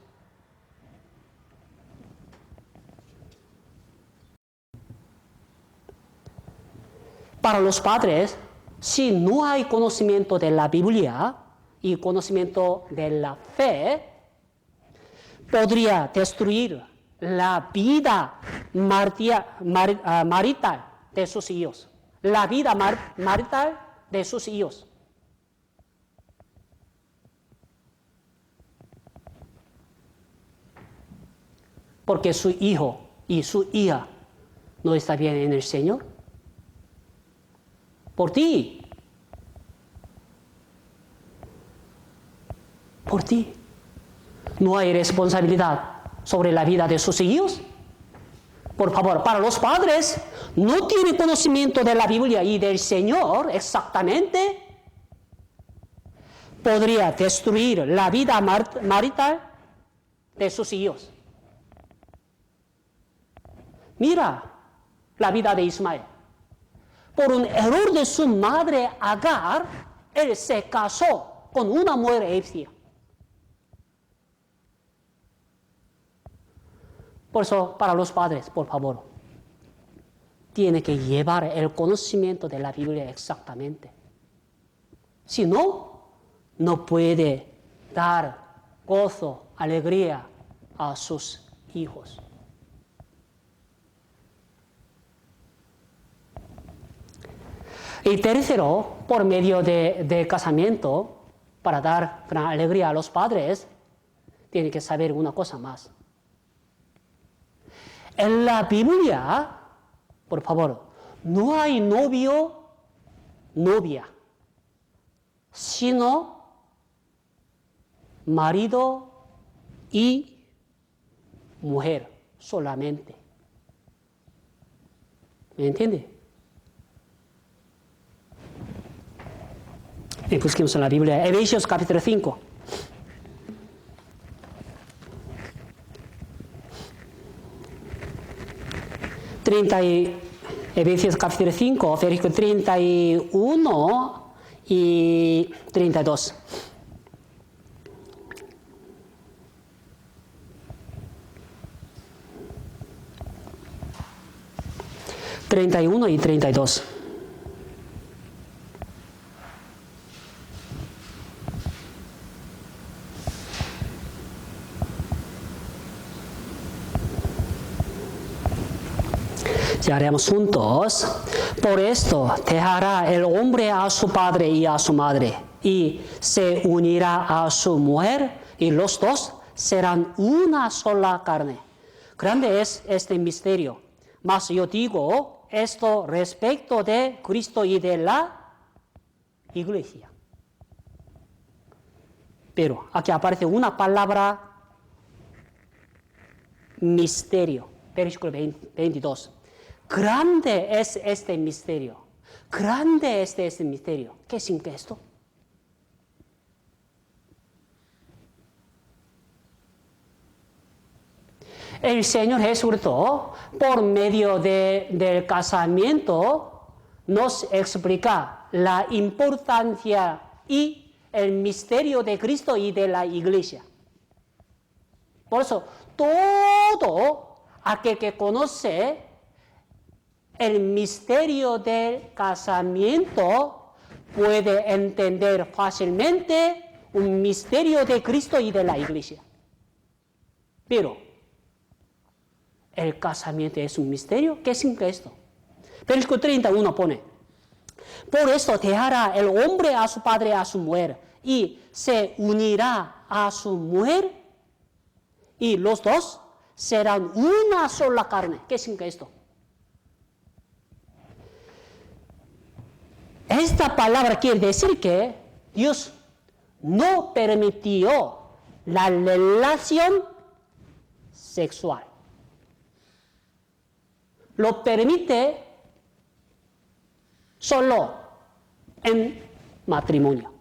Para los padres, si no hay conocimiento de la Biblia y conocimiento de la fe, podría destruir la vida marital de sus hijos. La vida marital de sus hijos. Porque su hijo y su hija no está bien en el Señor. Por ti. Por ti. No hay responsabilidad sobre la vida de sus hijos. Por favor, para los padres, no tienen conocimiento de la Biblia y del Señor exactamente, podría destruir la vida marital de sus hijos. Mira la vida de Ismael. Por un error de su madre Agar, él se casó con una mujer egipcia. Por eso, para los padres, por favor, tiene que llevar el conocimiento de la Biblia exactamente. Si no, no puede dar gozo, alegría a sus hijos. Y tercero, por medio de casamiento, para dar gran alegría a los padres, tiene que saber una cosa más. En la Biblia, por favor, no hay novio, novia, sino marido y mujer solamente. ¿Me entiende? Y busquemos en la Biblia, Efesios capítulo 5. Efesios capítulo 5, versículo 31 y 32. ...31 y 32. Ya haremos juntos. Por esto dejará el hombre a su padre y a su madre, y se unirá a su mujer, y los dos serán una sola carne. Grande es este misterio, mas yo digo esto respecto de Cristo y de la Iglesia. Pero aquí aparece una palabra misterio, versículo 22. Grande es este misterio. Grande es este misterio. ¿Qué significa esto? El Señor Jesucristo, por medio del casamiento, nos explica la importancia y el misterio de Cristo y de la Iglesia. Por eso, todo aquel que conoce el misterio del casamiento puede entender fácilmente un misterio de Cristo y de la Iglesia. Pero, ¿el casamiento es un misterio? ¿Qué significa esto? Versículo 31 pone: por esto dejará el hombre a su padre y a su mujer, y se unirá a su mujer, y los dos serán una sola carne. ¿Qué significa esto? Esta palabra quiere decir que Dios no permitió la relación sexual. Lo permite solo en matrimonio.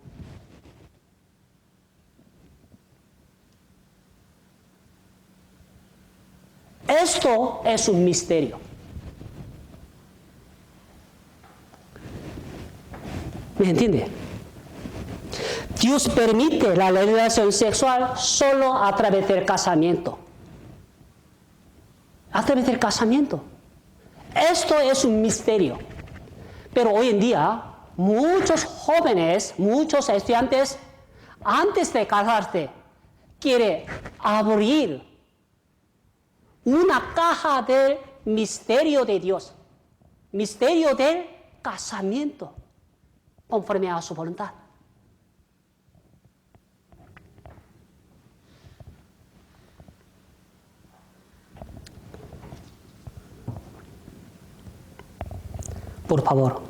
Esto es un misterio. ¿Me entiende? Dios permite la relación sexual solo a través del casamiento. A través del casamiento. Esto es un misterio. Pero hoy en día, muchos jóvenes, muchos estudiantes, antes de casarse, quieren abrir una caja del misterio de Dios, misterio del casamiento, conforme a su voluntad. Por favor.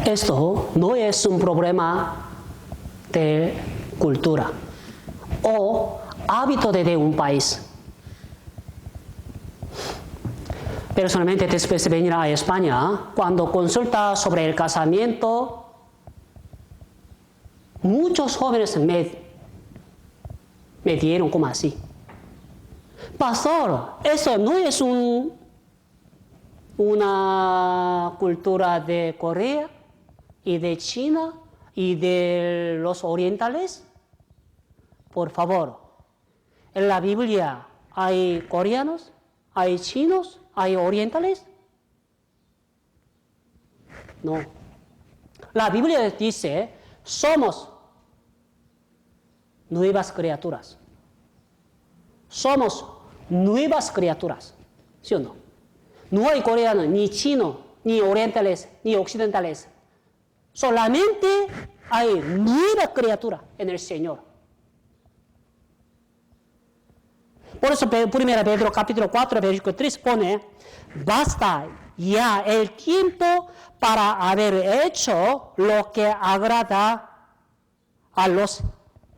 Esto no es un problema de cultura o hábito de un país. Personalmente, después de venir a España, cuando consulta sobre el casamiento, muchos jóvenes me dieron como así: pastor, eso no es una cultura de Corea y de China y de los orientales. Por favor, en la Biblia hay coreanos, hay chinos, hay orientales. No. La Biblia dice: somos nuevas criaturas. Somos nuevas criaturas. ¿Sí o no? No hay coreanos, ni chinos, ni orientales, ni occidentales. Solamente hay nueva criatura en el Señor. Por eso 1 Pedro capítulo 4, versículo 3 pone: basta ya el tiempo para haber hecho lo que agrada a los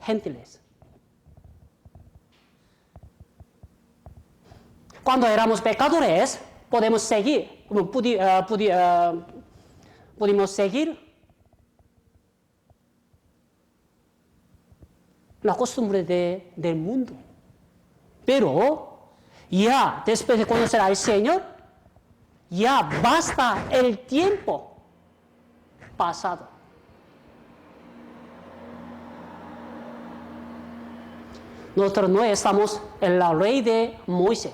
gentiles. Cuando éramos pecadores, pudimos seguir la costumbre del mundo. Pero ya después de conocer al Señor, ya basta el tiempo pasado. Nosotros no estamos en la ley de Moisés,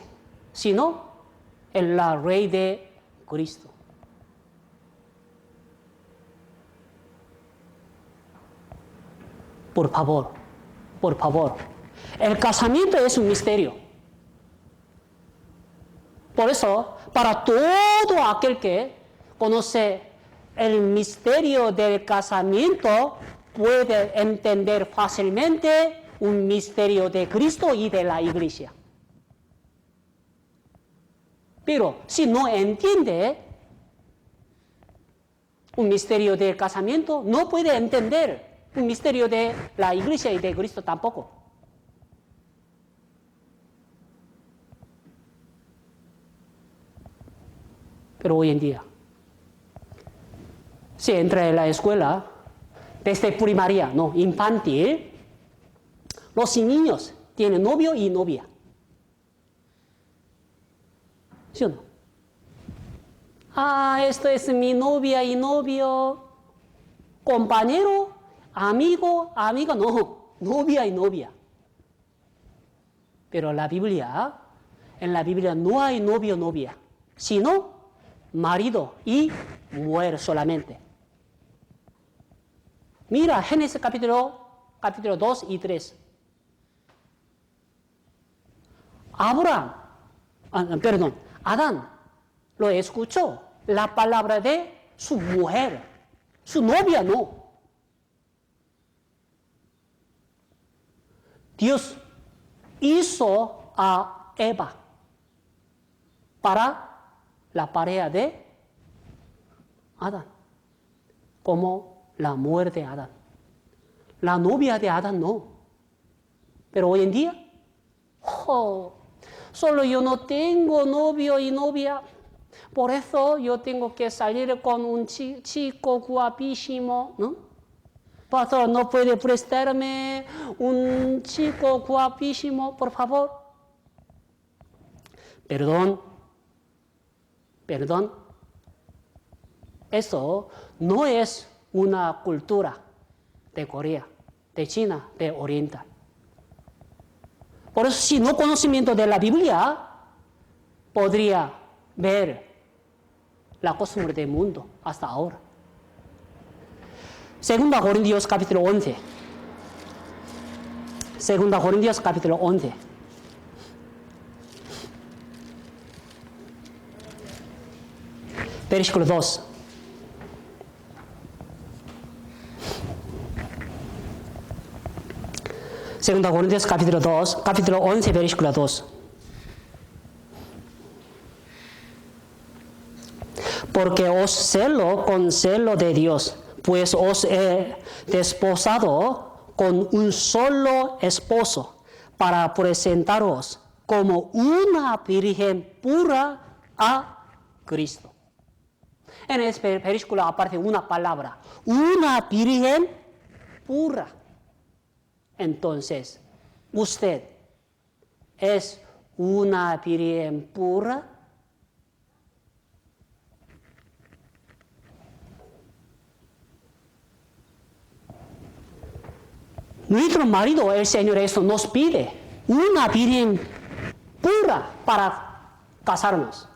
sino en la ley de Cristo. Por favor, el casamiento es un misterio. Por eso, para todo aquel que conoce el misterio del casamiento, puede entender fácilmente un misterio de Cristo y de la Iglesia. Pero si no entiende, un misterio del casamiento, no puede entender un misterio de la iglesia y de Cristo tampoco. Pero hoy en día, si entra en la escuela, desde primaria, no, infantil, los niños tienen novio y novia. ¿Sí o no? Esto es mi novia y novio, compañero, amigo, amiga, no, novia y novia. Pero en la Biblia no hay novio, novia, sino marido y mujer solamente. Mira, Génesis capítulo 2 y 3. Adán lo escuchó, la palabra de su mujer, su novia no. Dios hizo a Eva para la pareja de Adán, como la mujer de Adán. La novia de Adán no. Pero hoy en día, solo yo no tengo novio y novia, por eso yo tengo que salir con un chico guapísimo, ¿no? Pastor, ¿no puede prestarme un chico guapísimo, por favor? Perdón. Eso no es una cultura de Corea, de China, de Oriental. Por eso, si no conocimiento de la Biblia, podría ver la costumbre del mundo hasta ahora. Segunda Corintios capítulo 11. Segunda Corintios capítulo 11. Versículo 2. Segunda Corintios capítulo 11, versículo 2. Porque os celo con celo de Dios, pues os he desposado con un solo esposo, para presentaros como una virgen pura a Cristo. En este versículo aparece una palabra, una virgen pura. Entonces, ¿usted es una virgen pura? Nuestro marido, el Señor, eso nos pide una virgen pura para casarnos.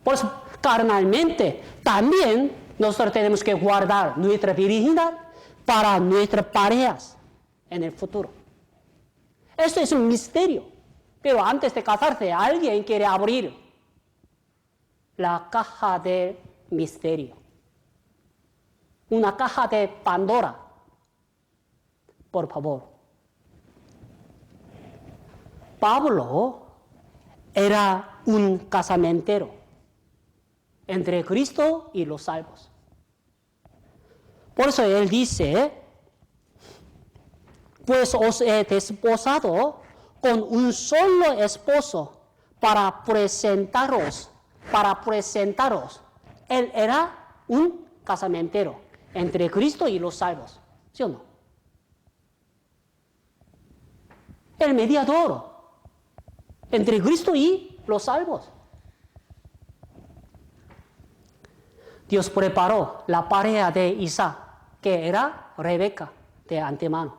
Por eso, carnalmente, también nosotros tenemos que guardar nuestra virginidad para nuestras parejas en el futuro. Esto es un misterio. Pero antes de casarse, alguien quiere abrir la caja del misterio. Una caja de Pandora. Por favor. Pablo era un casamentero entre Cristo y los salvos. Por eso él dice, pues os he desposado con un solo esposo para presentaros. Él era un casamentero entre Cristo y los salvos. ¿Sí o no? El mediador entre Cristo y los salvos. Dios preparó la pareja de Isaac, que era Rebeca, de antemano.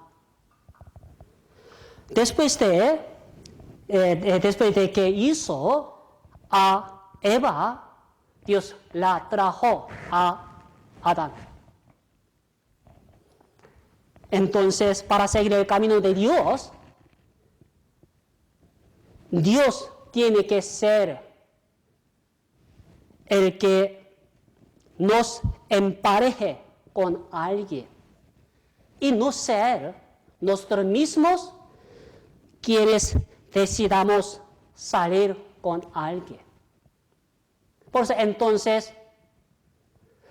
Después de que hizo a Eva, Dios la trajo a Adán. Entonces, para seguir el camino de Dios, Dios tiene que ser el que nos empareje con alguien y no ser nosotros mismos quienes decidamos salir con alguien. Por eso, entonces,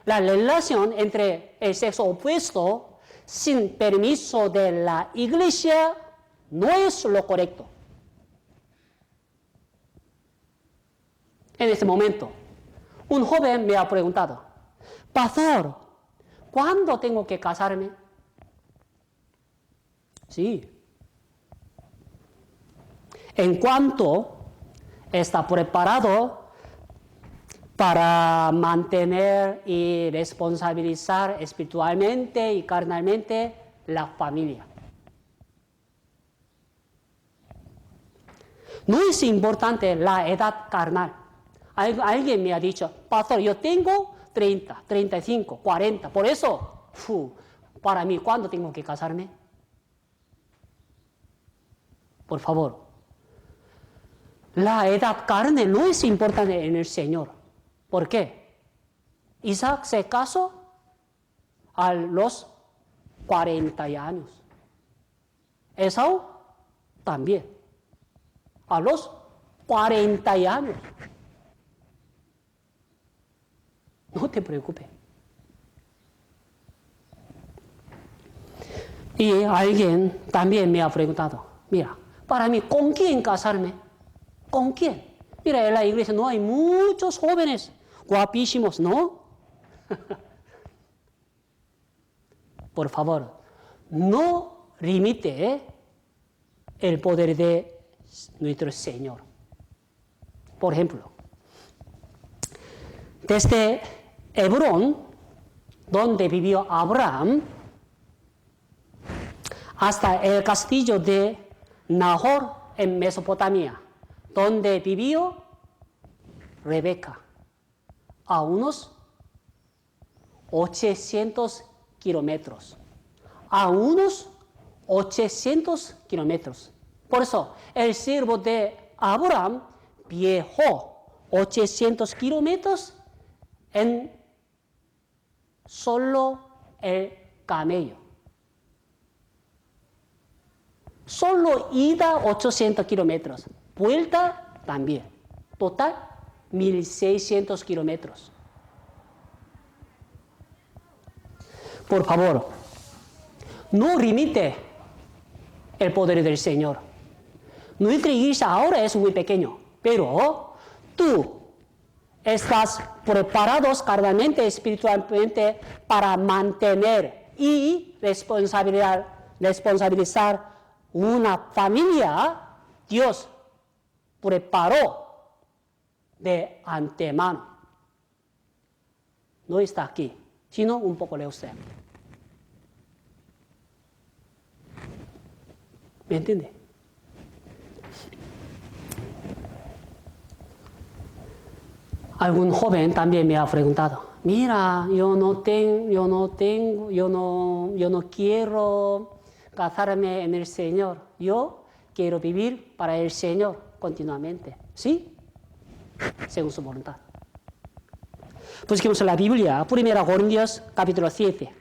la relación entre el sexo opuesto sin permiso de la iglesia no es lo correcto. En este momento, un joven me ha preguntado, pastor, ¿cuándo tengo que casarme? Sí. En cuanto está preparado para mantener y responsabilizar espiritualmente y carnalmente la familia. No es importante la edad carnal. Alguien me ha dicho, pastor, yo tengo 30, 35, 40, por eso, para mí, ¿cuándo tengo que casarme? Por favor. La edad carnal no es importante en el Señor. ¿Por qué? Isaac se casó a los 40 años. Esaú también. A los 40 años. No te preocupes. Y alguien también me ha preguntado, mira, para mí, ¿con quién casarme? ¿Con quién? Mira, en la iglesia no hay muchos jóvenes guapísimos, ¿no? Por favor, no limite el poder de nuestro Señor. Por ejemplo, desde Hebrón, donde vivió Abraham, hasta el castillo de Nahor en Mesopotamia, donde vivió Rebeca, a unos 800 kilómetros. A unos 800 kilómetros. Por eso, el siervo de Abraham viajó 800 kilómetros en solo el camello. Solo ida 800 kilómetros. Vuelta también. Total, 1.600 kilómetros. Por favor, no limite el poder del Señor. Nuestra iglesia ahora es muy pequeño, pero tú estás preparados carnalmente, espiritualmente para mantener y responsabilizar una familia. Dios preparó de antemano. No está aquí, sino un poco de usted. ¿Me entiende? Algún joven también me ha preguntado, mira, yo no quiero casarme en el Señor. Yo quiero vivir para el Señor continuamente. ¿Sí? Según su voluntad. Busquemos la Biblia, 1 Corintios capítulo 7.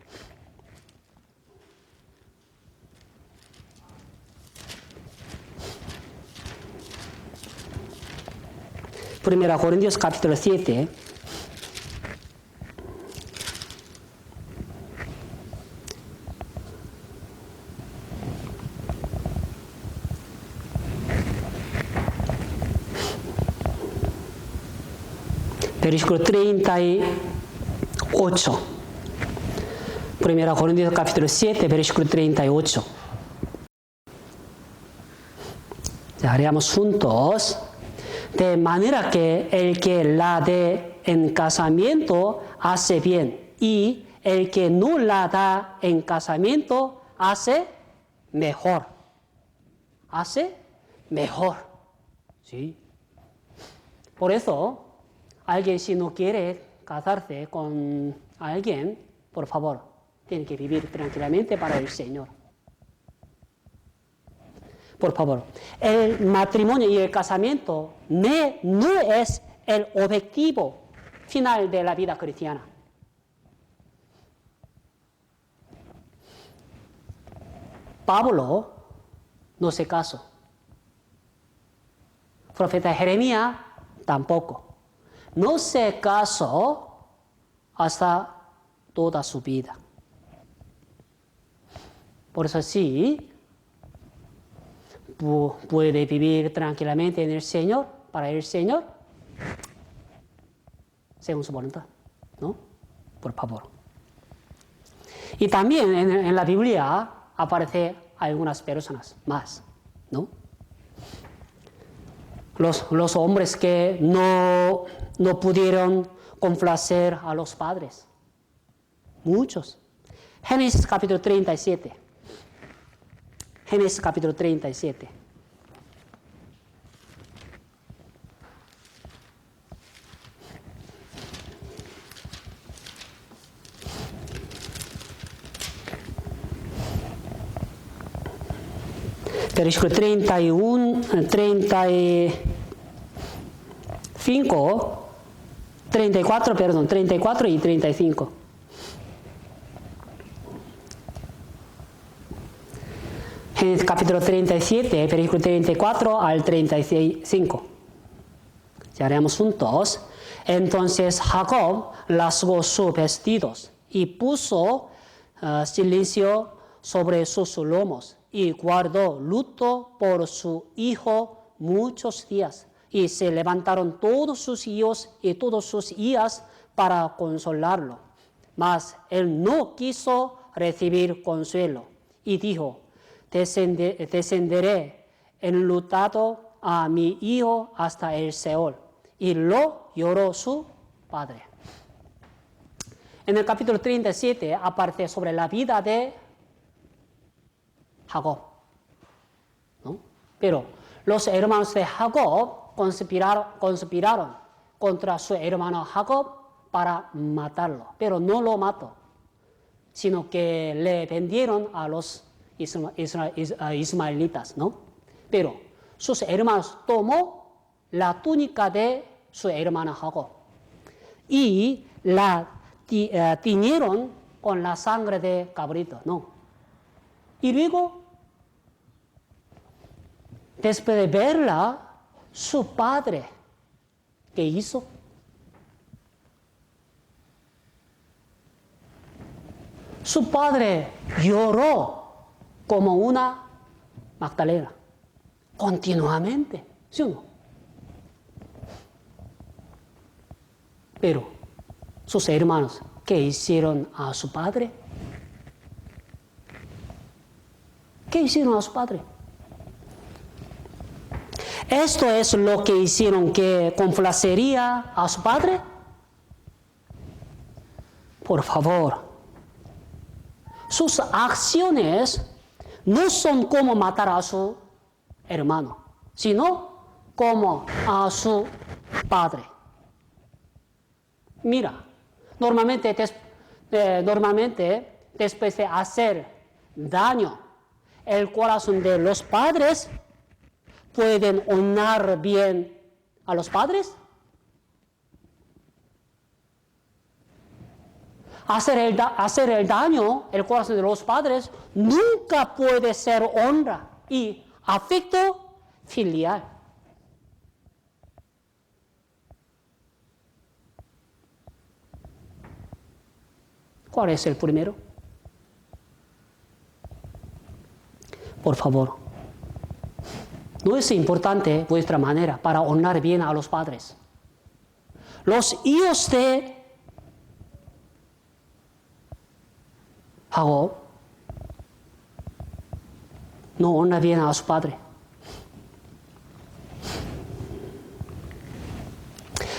Primera Corintios capítulo 7. Versículo 38. Primera Corintios capítulo 7, versículo 38. Haremos juntos. De manera que el que la da en casamiento hace bien, y el que no la da en casamiento hace mejor. Hace mejor. ¿Sí? Por eso, alguien si no quiere casarse con alguien, por favor, tiene que vivir tranquilamente para el Señor. Por favor, el matrimonio y el casamiento no es el objetivo final de la vida cristiana. Pablo no se casó. Profeta Jeremías tampoco. No se casó hasta toda su vida. Por eso sí, puede vivir tranquilamente en el Señor, para el Señor, según su voluntad, ¿no? Por favor. Y también en la Biblia aparece algunas personas más, ¿no? Los hombres que no pudieron complacer a los padres. Muchos. Génesis capítulo 37. Génesis capítulo 37. Versículo 31, 35, 34 y 35. Génesis capítulo 37, versículo 34 al 35. Ya haremos juntos. Entonces Jacob rasgó sus vestidos y puso silencio sobre sus lomos y guardó luto por su hijo muchos días. Y se levantaron todos sus hijos y todas sus hijas para consolarlo. Mas él no quiso recibir consuelo y dijo: descenderé enlutado a mi hijo hasta el Seol. Y lo lloró su padre. En el capítulo 37 aparece sobre la vida de Jacob, ¿no? Pero los hermanos de Jacob conspiraron contra su hermano Jacob para matarlo, pero no lo mató, sino que le vendieron a los ismaelitas, ¿no? Pero sus hermanos tomó la túnica de su hermano Jacob y la tiñeron con la sangre de cabrito, ¿no? Y luego, después de verla, su padre, ¿qué hizo? Su padre lloró como una Magdalena, continuamente, ¿sí o no? Pero sus hermanos, ¿qué hicieron a su padre? ¿Qué hicieron a su padre? ¿Esto es lo que hicieron que complacería a su padre? Por favor, sus acciones no son como matar a su hermano, sino como a su padre. Mira, normalmente después de hacer daño, el corazón de los padres pueden honrar bien a los padres. Hacer el daño, el corazón de los padres, nunca puede ser honra y afecto filial. ¿Cuál es el primero? Por favor, no es importante vuestra manera para honrar bien a los padres. Los hijos de Jacob no honran bien a su padre.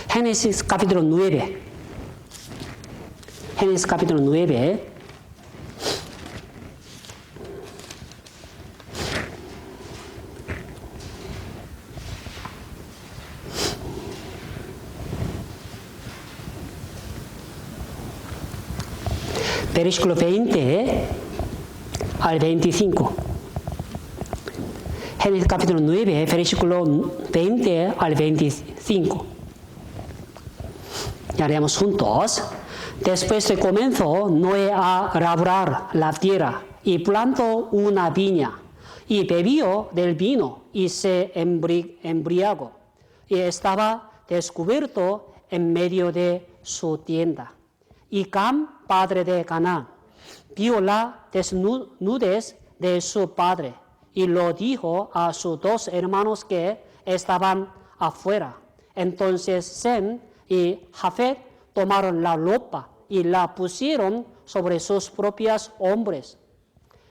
Génesis capítulo 9. Génesis capítulo 9. Versículo 20 al 25. Génesis capítulo 9, versículo 20 al 25. Ya haremos juntos. Después de comenzó Noé a labrar la tierra y plantó una viña y bebió del vino y se embriagó y estaba descubierto en medio de su tienda. Y Cam, padre de Canaán, vio la desnudez de su padre y lo dijo a sus dos hermanos que estaban afuera. Entonces Sem y Jafet tomaron la ropa y la pusieron sobre sus propios hombres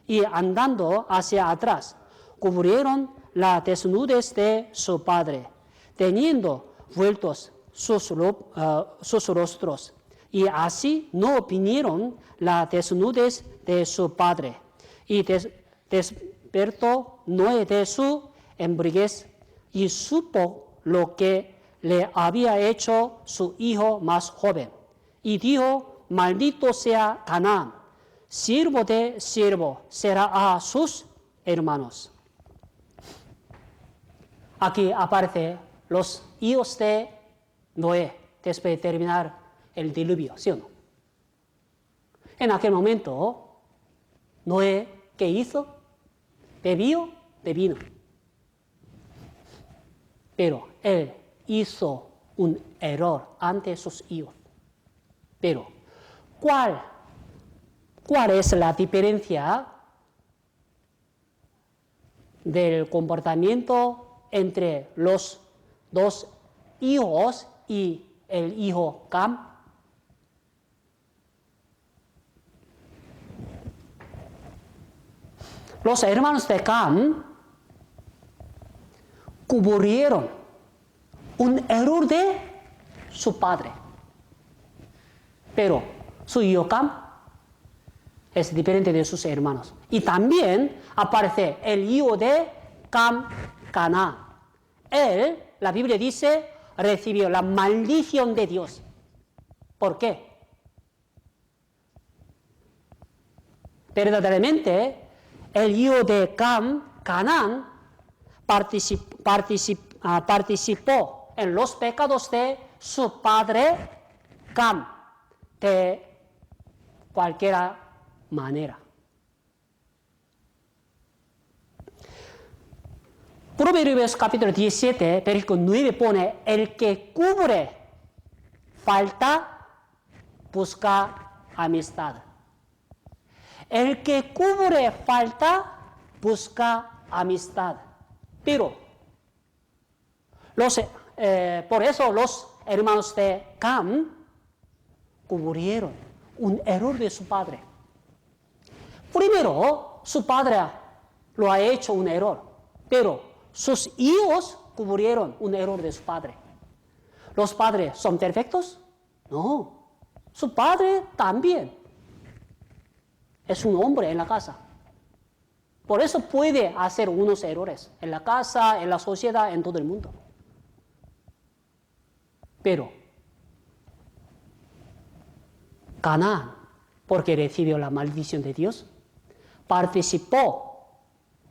y andando hacia atrás, cubrieron la desnudez de su padre, teniendo vueltos sus rostros, y así no vinieron la desnudez de su padre. Y despertó Noé de su embriaguez y supo lo que le había hecho su hijo más joven. Y dijo: maldito sea Canaán, siervo de siervo será a sus hermanos. Aquí aparecen los hijos de Noé después de terminar el diluvio, ¿sí o no? En aquel momento, Noé, ¿qué hizo? Bebió de vino. Pero él hizo un error ante sus hijos. Pero, ¿cuál es la diferencia del comportamiento entre los dos hijos y el hijo Cam? Los hermanos de Cam cubrieron un error de su padre. Pero su hijo Cam es diferente de sus hermanos. Y también aparece el hijo de Cam, Canaán. Él, la Biblia dice, recibió la maldición de Dios. ¿Por qué? Verdaderamente, el hijo de Cam, Canaán, participó en los pecados de su padre Cam, de cualquier manera. Proverbios capítulo 17, versículo 9 pone: el que cubre falta busca amistad. El que cubre falta busca amistad. Pero por eso los hermanos de Cam cubrieron un error de su padre. Primero, su padre lo ha hecho un error, pero sus hijos cubrieron un error de su padre. ¿Los padres son perfectos? No. Su padre también es un hombre en la casa. Por eso puede hacer unos errores en la casa, en la sociedad, en todo el mundo. Pero Canaán, porque recibió la maldición de Dios, participó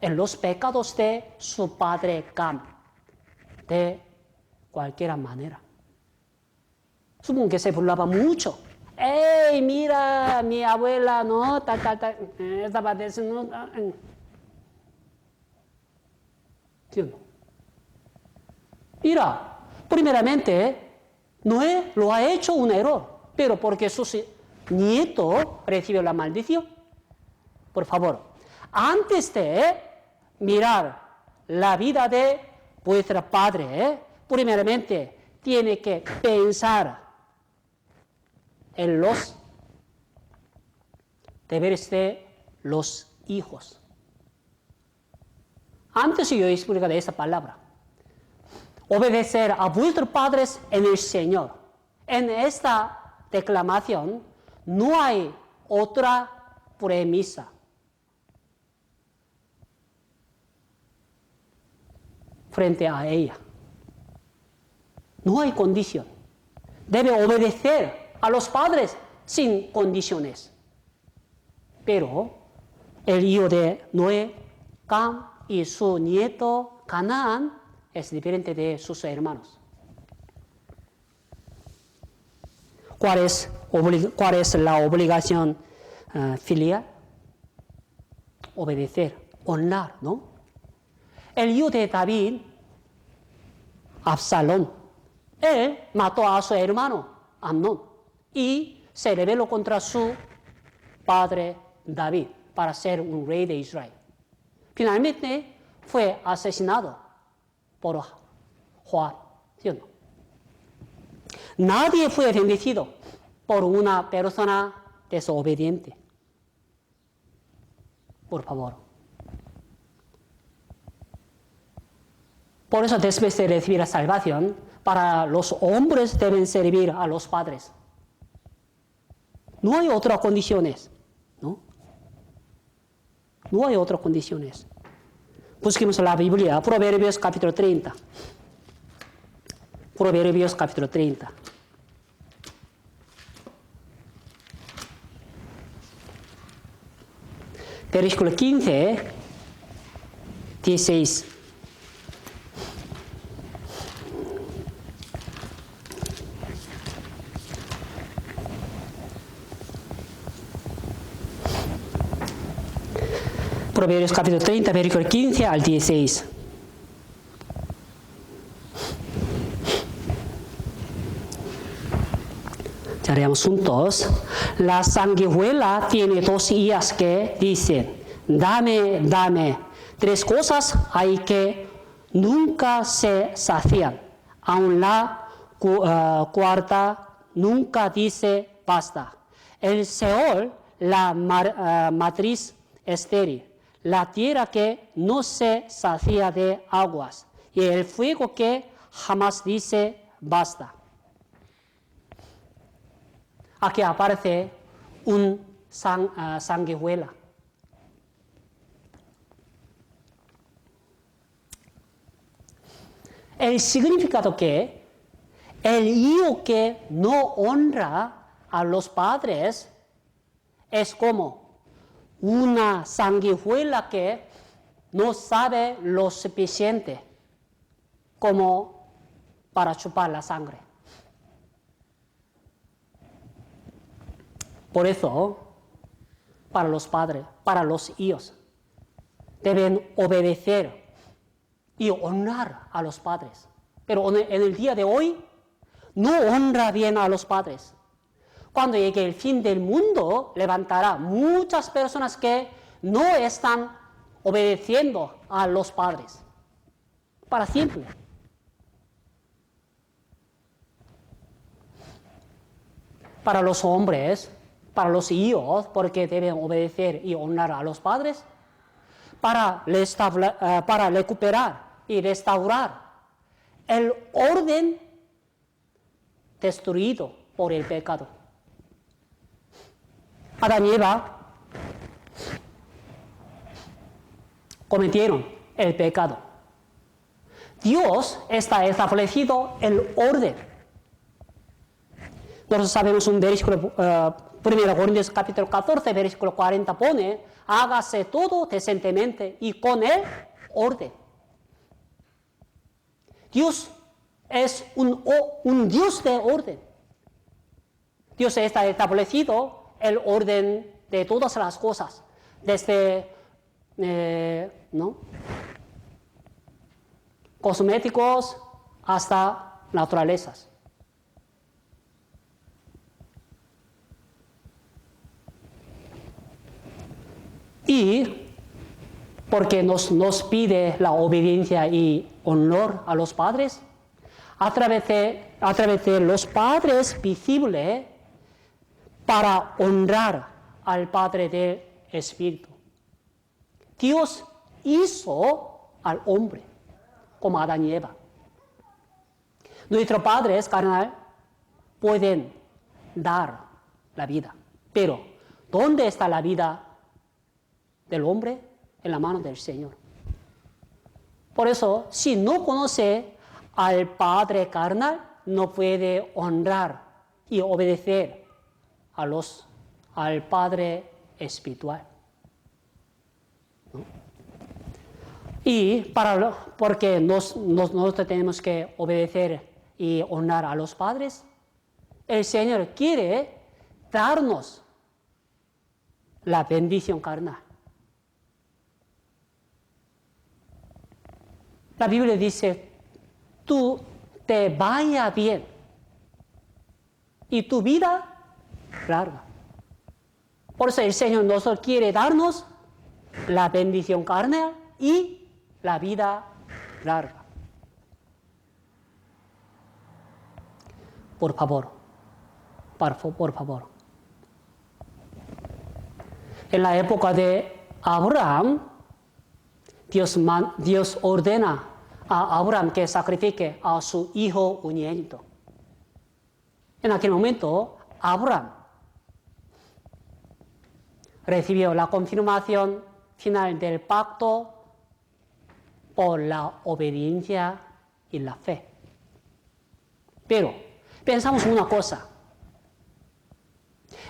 en los pecados de su padre Cam, de cualquier manera. Supongo que se burlaba mucho. ¡Ey, mira, mi abuela, no, tal, estaba desnuda! ¿Sí o no? Mira, primeramente, Noé lo ha hecho un error, pero porque su nieto recibió la maldición. Por favor, antes de mirar la vida de vuestro padre, primeramente tiene que pensar en los deberes de los hijos. Antes yo he explicado esta palabra. Obedecer a vuestros padres en el Señor. En esta declamación no hay otra premisa. Frente a ella. No hay condición. Debe obedecer a los padres sin condiciones. Pero el hijo de Noé, Cam, y su nieto Canaán es diferente de sus hermanos. ¿Cuál es la obligación filial? Obedecer, honrar, ¿no? El hijo de David, Absalón, él mató a su hermano Amnón y se rebeló contra su padre David para ser un rey de Israel. Finalmente fue asesinado por Joab, ¿sí o no? Nadie fue bendecido por una persona desobediente. Por favor. Por eso, después de recibir la salvación, para los hombres deben servir a los padres. No hay otras condiciones, ¿no? No hay otras condiciones. Busquemos la Biblia, Proverbios capítulo 30. Proverbios capítulo 30. Versículo 15, 16. Proverbios capítulo 30, versículo 15 al 16. Ya leamos juntos. La sanguijuela tiene dos hijas que dicen, dame, dame. Tres cosas hay que nunca se sacian. Aun la cuarta nunca dice basta. El Seol, la matriz estéril. La tierra que no se sacia de aguas, y el fuego que jamás dice basta. Aquí aparece un sanguijuela. El significado que el hijo que no honra a los padres es como una sanguijuela que no sabe lo suficiente como para chupar la sangre. Por eso, para los padres, para los hijos, deben obedecer y honrar a los padres. Pero en el día de hoy, no honra bien a los padres. Cuando llegue el fin del mundo, levantará muchas personas que no están obedeciendo a los padres. Para siempre. Para los hombres, para los hijos, porque deben obedecer y honrar a los padres, para recuperar y restaurar el orden destruido por el pecado. Adán y Eva cometieron el pecado. Dios está establecido el orden. Nosotros sabemos un versículo, 1 Corintios capítulo 14, versículo 40 pone, hágase todo decentemente y con el orden. Dios es un Dios de orden. Dios está establecido el orden de todas las cosas, desde cosméticos hasta naturalezas. Y porque nos pide la obediencia y honor a los padres, a través de los padres visibles, para honrar al Padre del Espíritu. Dios hizo al hombre como Adán y Eva. Nuestros padres carnal pueden dar la vida, pero ¿dónde está la vida del hombre? En la mano del Señor. Por eso, si no conoce al Padre carnal, no puede honrar y obedecer al Padre espiritual. ¿No? Y porque nosotros tenemos que obedecer y honrar a los padres, el Señor quiere darnos la bendición carnal. La Biblia dice, tú te vaya bien y tu vida larga. Por eso el Señor nos quiere darnos la bendición carnal y la vida larga. Por favor, por favor. En la época de Abraham, Dios ordena a Abraham que sacrifique a su hijo unigénito. En aquel momento, Abraham recibió la confirmación final del pacto por la obediencia y la fe. Pero pensamos una cosa.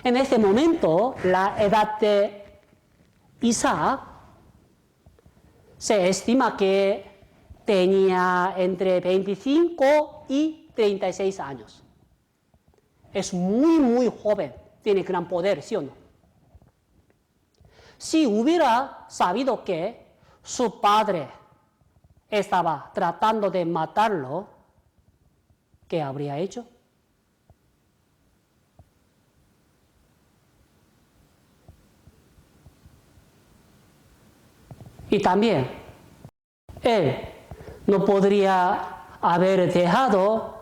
En este momento, la edad de Isaac se estima que tenía entre 25 y 36 años. Es muy joven, tiene gran poder, ¿sí o no? Si hubiera sabido que su padre estaba tratando de matarlo, ¿qué habría hecho? Y también, él no podría haber dejado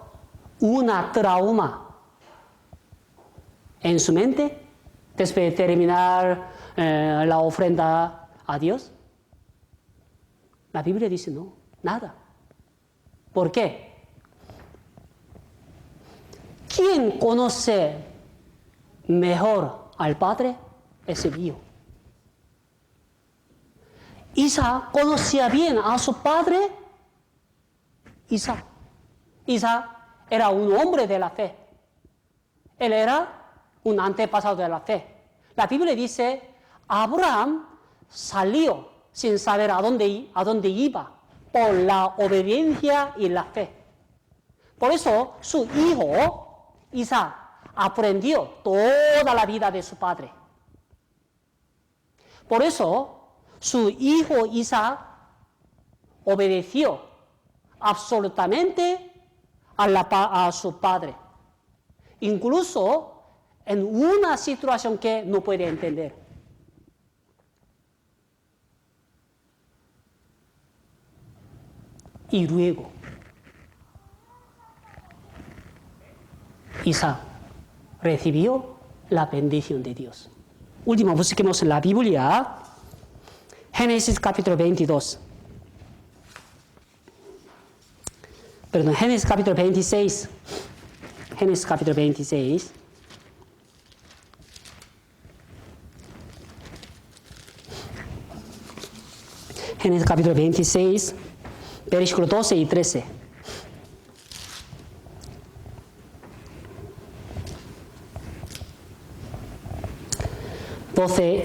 una trauma en su mente después de terminar la ofrenda a Dios. La Biblia dice no, nada. ¿Por qué? ¿Quién conoce mejor al Padre? Es el Hijo. Isaac conocía bien a su padre. Isaac era un hombre de la fe. Él era un antepasado de la fe. La Biblia dice, Abraham salió sin saber a dónde iba, por la obediencia y la fe. Por eso su hijo, Isaac, aprendió toda la vida de su padre. Por eso su hijo Isaac obedeció absolutamente a su padre, incluso en una situación que no puede entender. Y luego, Isaac recibió la bendición de Dios. Último, busquemos en la Biblia, Génesis capítulo 22. Perdón, Génesis capítulo 26. Génesis capítulo 26. Génesis capítulo 26, versículos 12 y 13.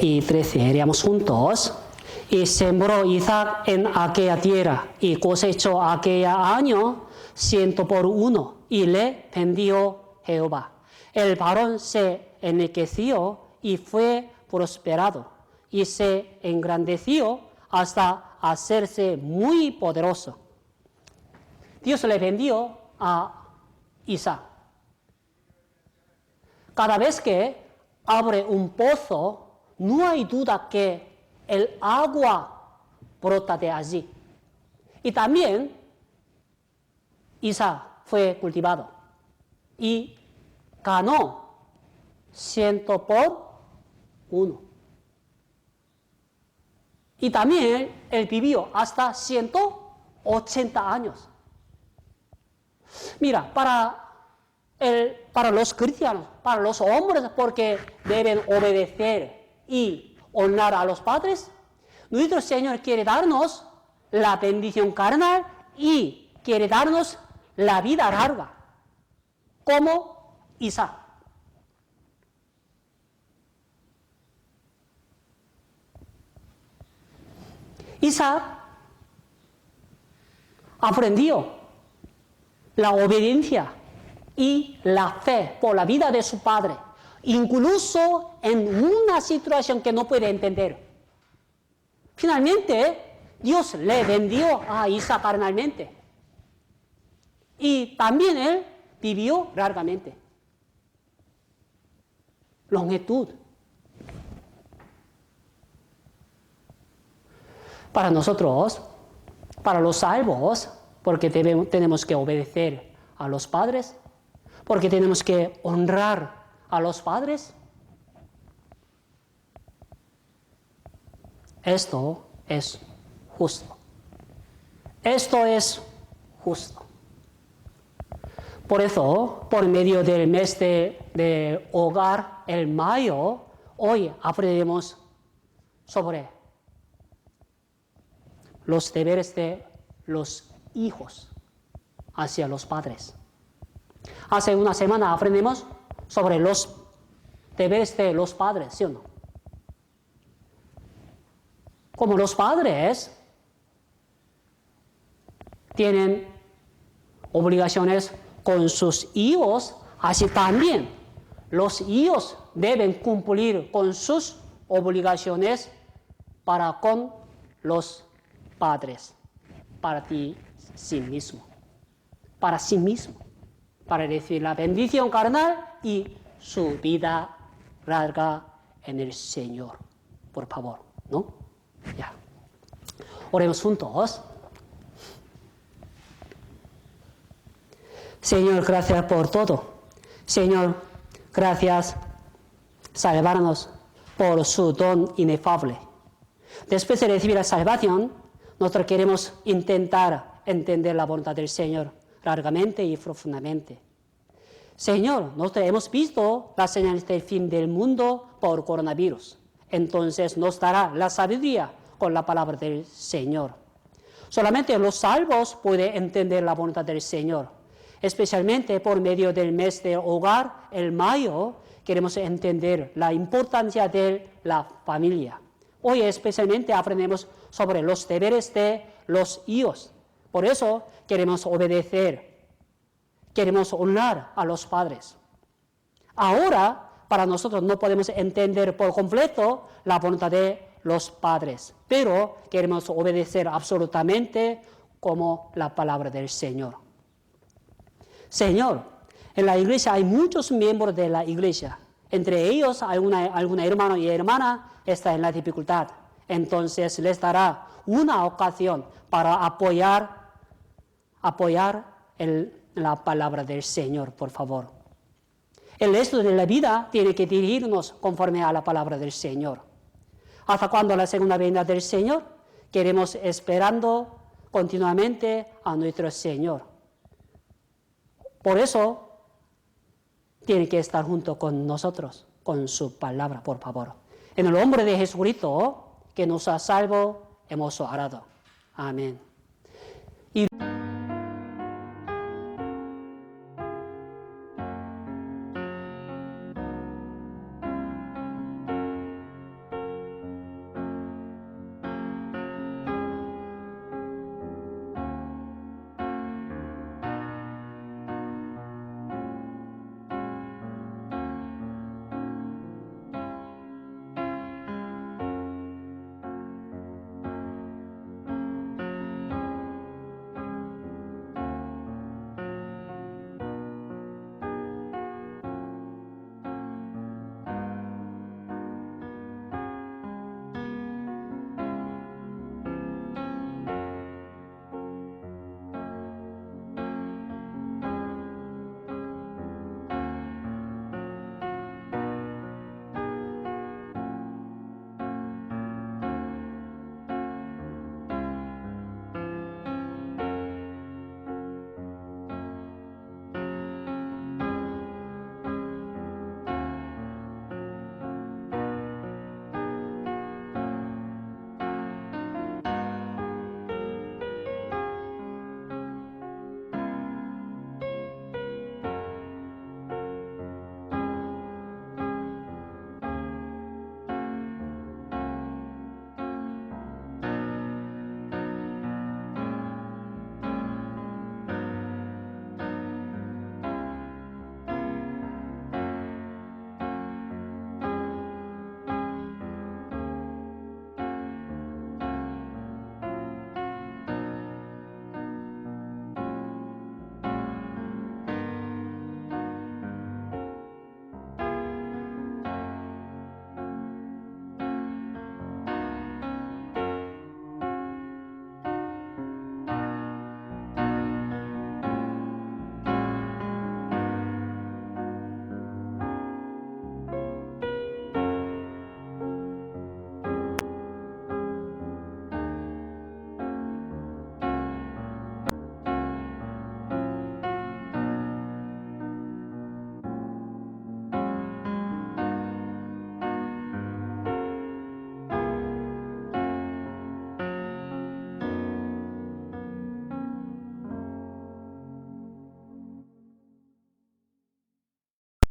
Y 13, leamos juntos. Y sembró Isaac en aquella tierra, y cosechó aquel año 100 por 1, y le vendió Jehová. El varón se enriqueció y fue prosperado, y se engrandeció hasta hacerse muy poderoso. Dios le vendió a Isaac. Cada vez que abre un pozo, no hay duda que el agua brota de allí. Y también Isaac fue cultivado y ganó 100 por 1. Y también él vivió hasta 180 años. Mira, para los cristianos, para los hombres, porque deben obedecer y honrar a los padres, nuestro Señor quiere darnos la bendición carnal y quiere darnos la vida larga, como Isaac. Isaac aprendió la obediencia y la fe por la vida de su padre, incluso en una situación que no puede entender. Finalmente, Dios le vendió a Isaac carnalmente. Y también él vivió largamente. longitud. Para nosotros, para los salvos, porque tenemos que obedecer a los padres, porque tenemos que honrar a los padres. Esto es justo. Esto es justo. Por eso, por medio del mes de hogar, el mayo, hoy aprendemos sobre los deberes de los hijos hacia los padres. Hace una semana aprendemos sobre los deberes de los padres, ¿sí o no? Como los padres tienen obligaciones con sus hijos, así también los hijos deben cumplir con sus obligaciones para con los padres, para sí mismo, para recibir la bendición carnal y su vida larga en el Señor. Por favor, ¿no? Ya. Oremos juntos. Señor, gracias por todo. Señor, gracias salvarnos por su don inefable. Después de recibir la salvación, nosotros queremos intentar entender la voluntad del Señor largamente y profundamente. Señor, nosotros hemos visto las señales del fin del mundo por coronavirus. Entonces nos dará la sabiduría con la palabra del Señor. Solamente los salvos pueden entender la voluntad del Señor. Especialmente por medio del mes del hogar, el mayo, queremos entender la importancia de la familia. Hoy especialmente aprendemos sobre los deberes de los hijos. Por eso queremos obedecer, queremos honrar a los padres. Ahora, para nosotros no podemos entender por completo la voluntad de los padres, pero queremos obedecer absolutamente como la palabra del Señor. Señor, en la iglesia hay muchos miembros de la iglesia. Entre ellos, algún hermano y hermana está en la dificultad. Entonces les dará una ocasión para apoyar la palabra del Señor, por favor. El resto de la vida tiene que dirigirnos conforme a la palabra del Señor. ¿Hasta cuándo la segunda venida del Señor? Queremos esperando continuamente a nuestro Señor. Por eso, tiene que estar junto con nosotros, con su palabra, por favor. En el nombre de Jesucristo, que nos ha salvo, hemos orado. Amén. Y